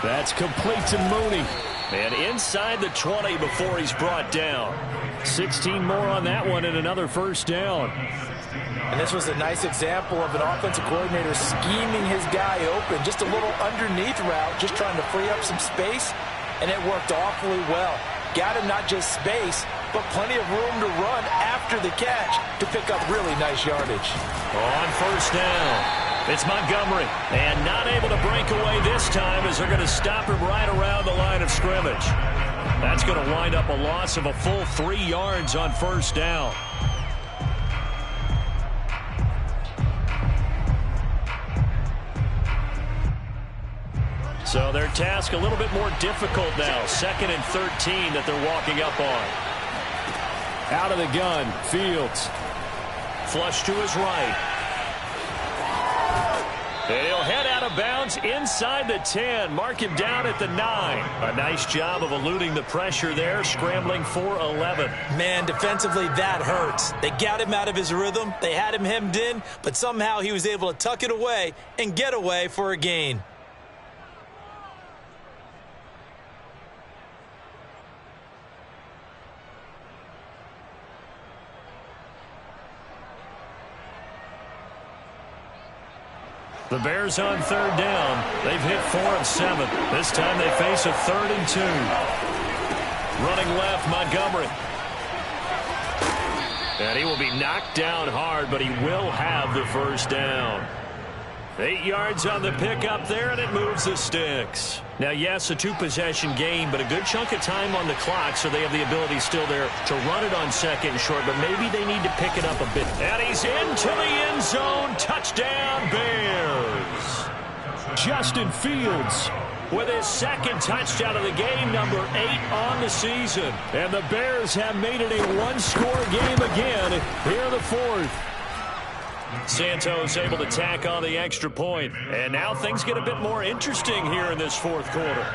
That's complete to Mooney. And inside the 20 before he's brought down. 16 more on that one and another first down. And this was a nice example of an offensive coordinator scheming his guy open. Just a little underneath route, just trying to free up some space. And it worked awfully well. Got him not just space, but plenty of room to run after the catch to pick up really nice yardage. On first down. It's Montgomery, and not able to break away this time as they're going to stop him right around the line of scrimmage. That's going to wind up a loss of a full 3 yards on first down. So their task a little bit more difficult now. 2nd and 13 that they're walking up on. Out of the gun, Fields. Flush to his right. And he'll head out of bounds inside the 10. Mark him down at the 9. A nice job of eluding the pressure there, scrambling for 11. Man, defensively, that hurts. They got him out of his rhythm. They had him hemmed in, but somehow he was able to tuck it away and get away for a gain. The Bears on third down. They've hit 4 of 7. This time they face a 3rd and 2. Running left, Montgomery. And he will be knocked down hard, but he will have the first down. 8 yards on the pickup there, and it moves the sticks. Now, yes, a 2-possession game, but a good chunk of time on the clock, so they have the ability still there to run it on 2nd and short, but maybe they need to pick it up a bit. And he's into the end zone. Touchdown, Bears. Justin Fields with his 2nd touchdown of the game, number 8 on the season. And the Bears have made it a 1-score game again here in the 4th. Santos able to tack on the extra point. And now things get a bit more interesting here in this 4th quarter.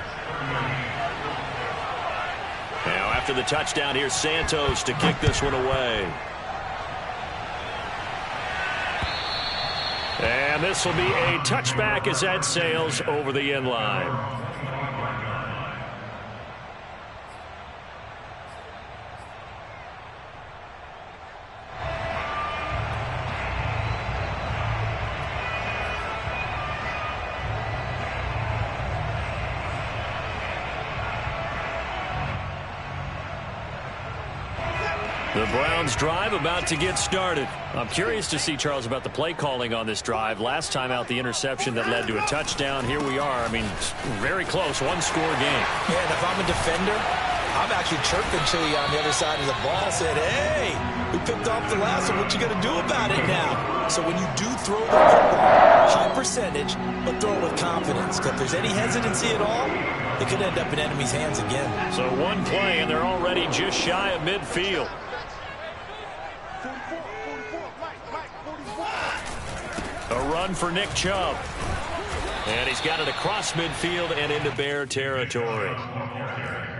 Now after the touchdown, here's Santos to kick this one away. And this will be a touchback as that sails over the end line. The Browns drive about to get started. I'm curious to see, Charles, about the play calling on this drive. Last time out, the interception that led to a touchdown. Here we are. I mean, very close, one-score game. Yeah, and if I'm a defender, I'm actually chirping to you on the other side of the ball, saying, hey, we picked off the last one. What you going to do about it now? So when you do throw the football, high percentage, but throw it with confidence. Because if there's any hesitancy at all, it could end up in enemy's hands again. So one play, and they're already just shy of midfield. A run for Nick Chubb. And he's got it across midfield and into Bear territory.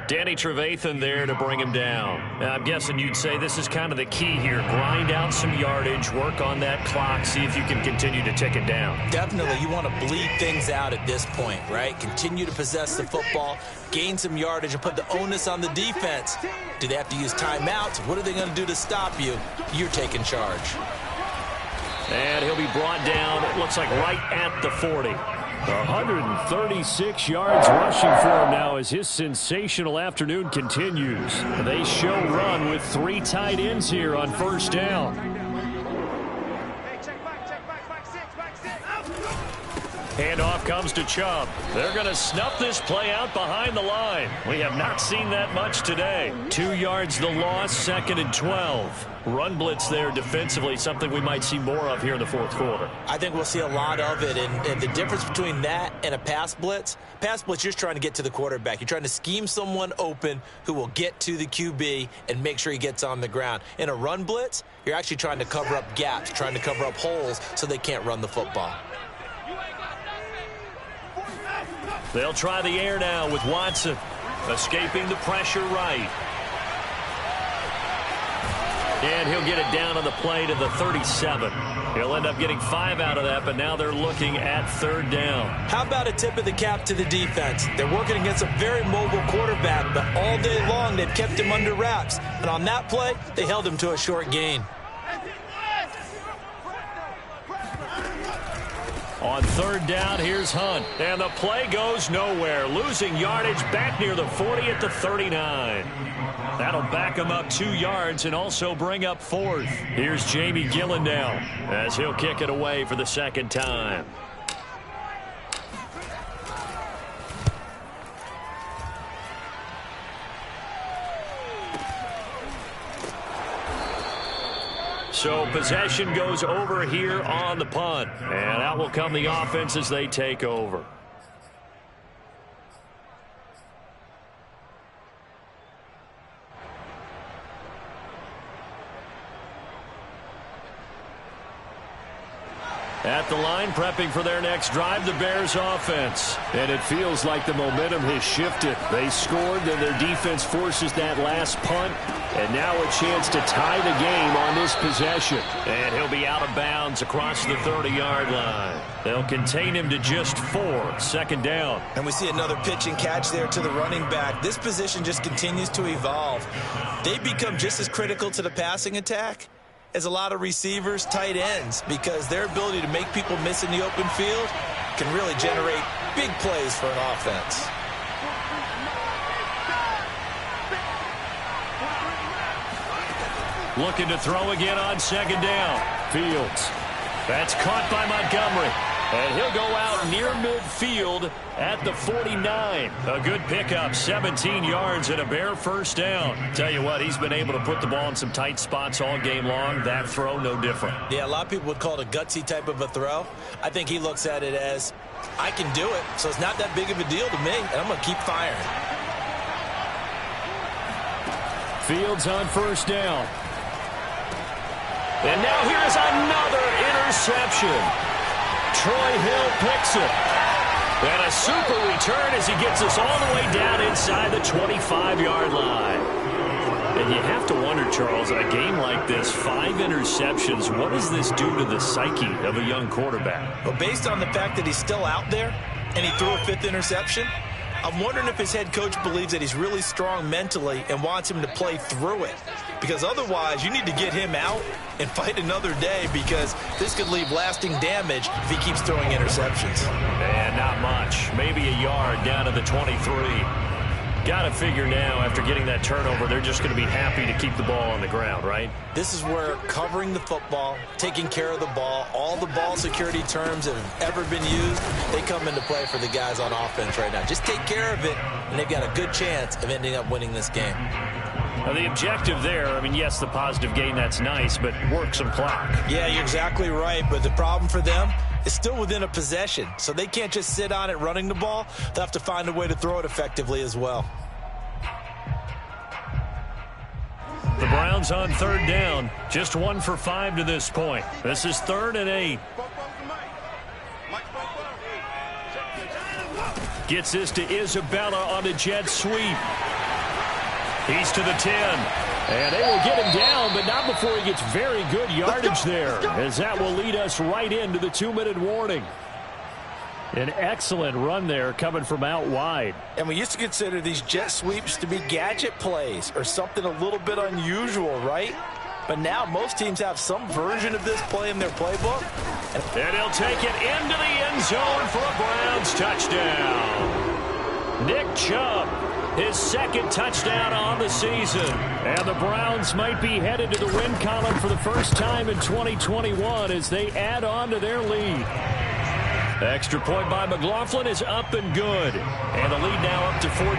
Danny Trevathan there to bring him down. Now, I'm guessing you'd say this is kind of the key here. Grind out some yardage, work on that clock, see if you can continue to tick it down. Definitely, you want to bleed things out at this point, right? Continue to possess the football, gain some yardage, and put the onus on the defense. Do they have to use timeouts? What are they going to do to stop you? You're taking charge. And he'll be brought down, it looks like right at the 40. 136 yards rushing for him now as his sensational afternoon continues. They show run with 3 tight ends here on first down. Handoff comes to Chubb. They're going to snuff this play out behind the line. We have not seen that much today. 2 yards the loss, 2nd and 12. Run blitz there defensively, something we might see more of here in the fourth quarter. I think we'll see a lot of it, and the difference between that and a pass blitz, you're just trying to get to the quarterback. You're trying to scheme someone open who will get to the QB and make sure he gets on the ground. In a run blitz, you're actually trying to cover up gaps, trying to cover up holes so they can't run the football. They'll try the air now with Watson, escaping the pressure right. And he'll get it down on the play to the 37. He'll end up getting 5 out of that, but now they're looking at 3rd down. How about a tip of the cap to the defense? They're working against a very mobile quarterback, but all day long they've kept him under wraps. And on that play, they held him to a short gain. On 3rd down, here's Hunt. And the play goes nowhere. Losing yardage back near the 40 at the 39. That'll back him up 2 yards and also bring up 4th. Here's Jamie Gillen now as he'll kick it away for the 2nd time. So possession goes over here on the punt. And out will come the offense as they take over. At the line, prepping for their next drive, the Bears offense. And it feels like the momentum has shifted. They scored, then their defense forces that last punt. And now a chance to tie the game on this possession. And he'll be out of bounds across the 30-yard line. They'll contain him to just 4, 2nd down. And we see another pitch and catch there to the running back. This position just continues to evolve. They become just as critical to the passing attack as a lot of receivers, tight ends, because their ability to make people miss in the open field can really generate big plays for an offense. Looking to throw again on 2nd down. Fields. That's caught by Montgomery. And he'll go out near midfield at the 49. A good pickup, 17 yards and a Bear 1st down. Tell you what, he's been able to put the ball in some tight spots all game long. That throw, no different. Yeah, a lot of people would call it a gutsy type of a throw. I think he looks at it as, I can do it, so it's not that big of a deal to me, and I'm going to keep firing. Fields on 1st down. And now here's another interception. Troy Hill picks it. And a super return as he gets us all the way down inside the 25-yard line. And you have to wonder, Charles, in a game like this, 5 interceptions, what does this do to the psyche of a young quarterback? Well, based on the fact that he's still out there and he threw a 5th interception, I'm wondering if his head coach believes that he's really strong mentally and wants him to play through it. Because otherwise, you need to get him out and fight another day, because this could leave lasting damage if he keeps throwing interceptions. And not much. Maybe a yard down to the 23. Got to figure now, after getting that turnover, they're just going to be happy to keep the ball on the ground, right? This is where covering the football, taking care of the ball, all the ball security terms that have ever been used, they come into play for the guys on offense right now. Just take care of it, and they've got a good chance of ending up winning this game. Now, the objective there, I mean, yes, the positive gain, that's nice, but work some clock. Yeah, you're exactly right, but the problem for them is still within a possession, so they can't just sit on it running the ball. They'll have to find a way to throw it effectively as well. The Browns on 3rd down, just 1 for 5 to this point. This is 3rd and 8. Gets this to Isabella on a jet sweep. He's to the 10. And they will get him down, but not before he gets very good yardage there, as that will lead us right into the 2-minute warning. An excellent run there coming from out wide. And we used to consider these jet sweeps to be gadget plays or something a little bit unusual, right? But now most teams have some version of this play in their playbook. And he'll take it into the end zone for a Browns touchdown. Nick Chubb, his 2nd touchdown on the season. And the Browns might be headed to the win column for the first time in 2021 as they add on to their lead. Extra point by McLaughlin is up and good. And the lead now up to 14.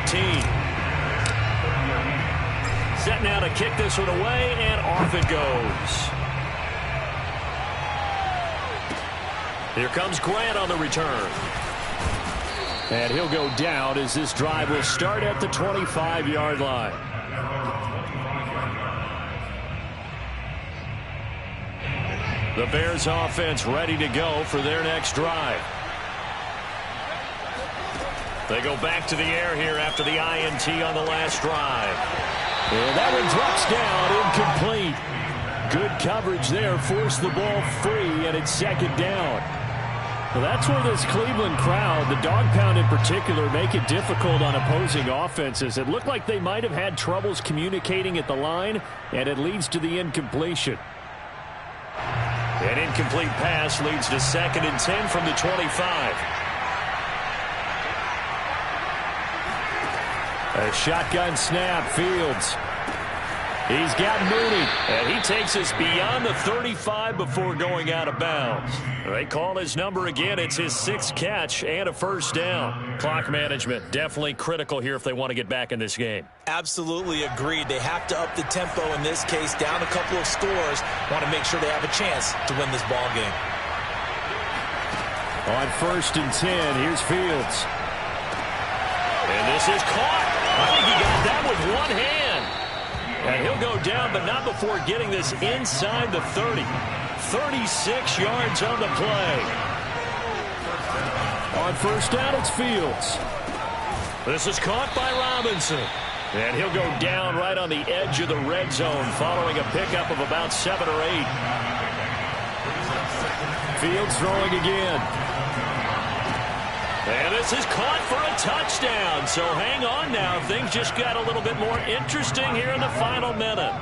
Set now to kick this one away, and off it goes. Here comes Grant on the return. And he'll go down as this drive will start at the 25-yard line. The Bears offense ready to go for their next drive. They go back to the air here after the INT on the last drive. And that one drops down, incomplete. Good coverage there, forced the ball free, and it's 2nd down. Well, that's where this Cleveland crowd, the dog pound in particular, make it difficult on opposing offenses. It looked like they might have had troubles communicating at the line, and it leads to the incompletion. An incomplete pass leads to 2nd and 10 from the 25. A shotgun snap, Fields. He's got Mooney, and he takes us beyond the 35 before going out of bounds. They call his number again. It's his 6th catch and a 1st down. Clock management definitely critical here if they want to get back in this game. Absolutely agreed. They have to up the tempo in this case, down a couple of scores. Want to make sure they have a chance to win this ball game. On 1st and 10, here's Fields. And this is caught. I think he got that with one hand. And he'll go down, but not before getting this inside the 30. 36 yards on the play. On 1st down, it's Fields. This is caught by Robinson. And he'll go down right on the edge of the red zone following a pickup of about 7 or 8. Fields throwing again. And this is caught for a touchdown. So hang on now. Things just got a little bit more interesting here in the final minute.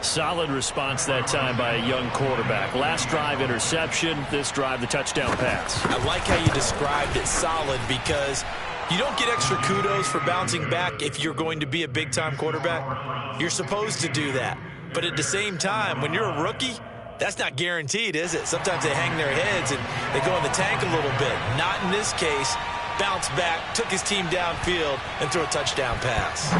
Solid response that time by a young quarterback. Last drive, interception. This drive, the touchdown pass. I like how you described it, solid, because you don't get extra kudos for bouncing back if you're going to be a big-time quarterback. You're supposed to do that. But at the same time, when you're a rookie, that's not guaranteed, is it? Sometimes they hang their heads and they go in the tank a little bit. Not in this case. Bounced back, took his team downfield, and threw a touchdown pass.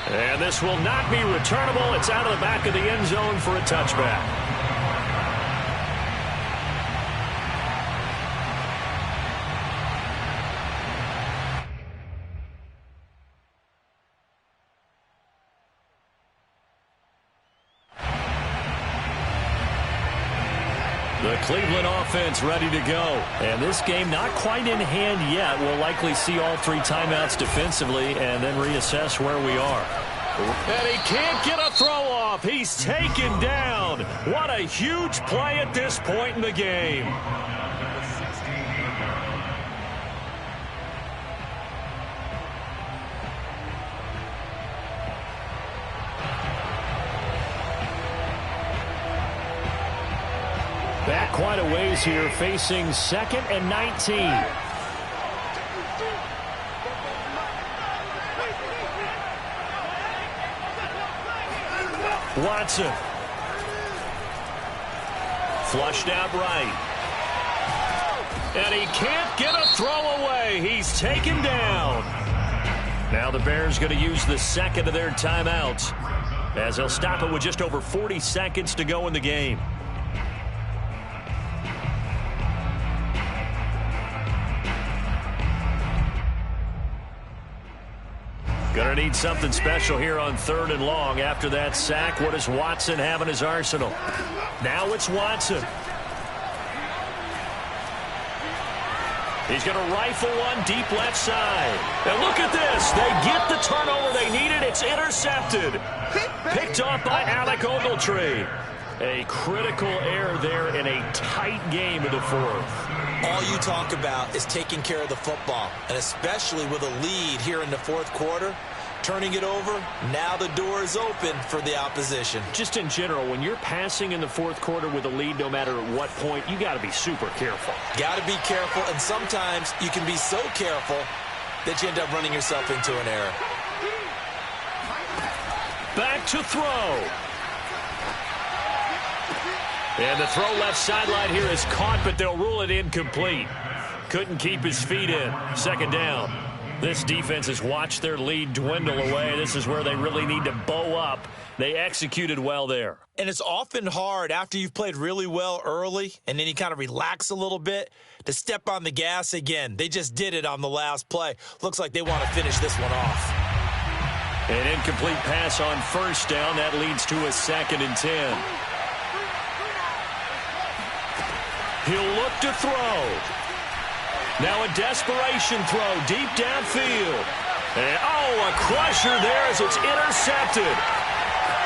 And this will not be returnable. It's out of the back of the end zone for a touchback. The Cleveland offense ready to go. And this game not quite in hand yet. We'll likely see all 3 timeouts defensively and then reassess where we are. And he can't get a throw off. He's taken down. What a huge play at this point in the game. Back quite a ways here, facing 2nd and 19. Watson. Flushed out right. And he can't get a throw away. He's taken down. Now the Bears going to use the 2nd of their timeouts, as they'll stop it with just over 40 seconds to go in the game. Going to need something special here on 3rd and long. After that sack, what does Watson have in his arsenal? Now it's Watson. He's going to rifle one deep left side. And look at this. They get the turnover they needed. It's intercepted. Picked off by Alec Ogletree. A critical error there in a tight game of the 4th. All you talk about is taking care of the football, and especially with a lead here in the 4th quarter, turning it over, now the door is open for the opposition. Just in general, when you're passing in the 4th quarter with a lead, no matter at what point, you got to be super careful. Got to be careful, and sometimes you can be so careful that you end up running yourself into an error. Back to throw. And the throw left sideline here is caught, but they'll rule it incomplete. Couldn't keep his feet in. 2nd down. This defense has watched their lead dwindle away. This is where they really need to bow up. They executed well there. And it's often hard after you've played really well early and then you kind of relax a little bit to step on the gas again. They just did it on the last play. Looks like they want to finish this one off. An incomplete pass on 1st down. That leads to a 2nd and 10. He'll look to throw. Now a desperation throw deep downfield. And, a crusher there as it's intercepted.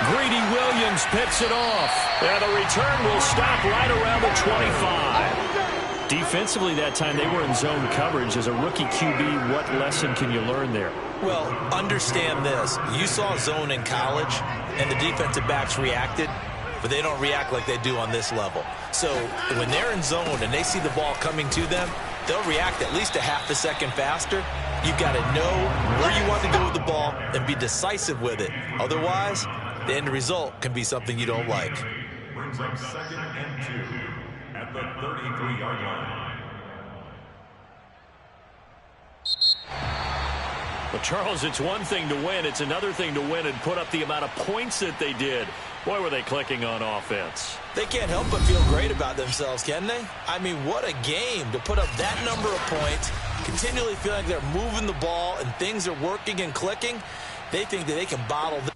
Greedy Williams picks it off. And the return will stop right around the 25. Defensively that time, they were in zone coverage. As a rookie QB, what lesson can you learn there? Well, understand this. You saw zone in college, and the defensive backs reacted, but they don't react like they do on this level. So when they're in zone and they see the ball coming to them, they'll react at least a half a second faster. You've got to know where you want to go with the ball and be decisive with it. Otherwise, the end result can be something you don't like. Brings up 2nd and 2 at the 33-yard line. Well, Charles, it's one thing to win. It's another thing to win and put up the amount of points that they did. Boy, were they clicking on offense. They can't help but feel great about themselves, can they? I mean, what a game to put up that number of points, continually feeling like they're moving the ball and things are working and clicking. They think that they can bottle this.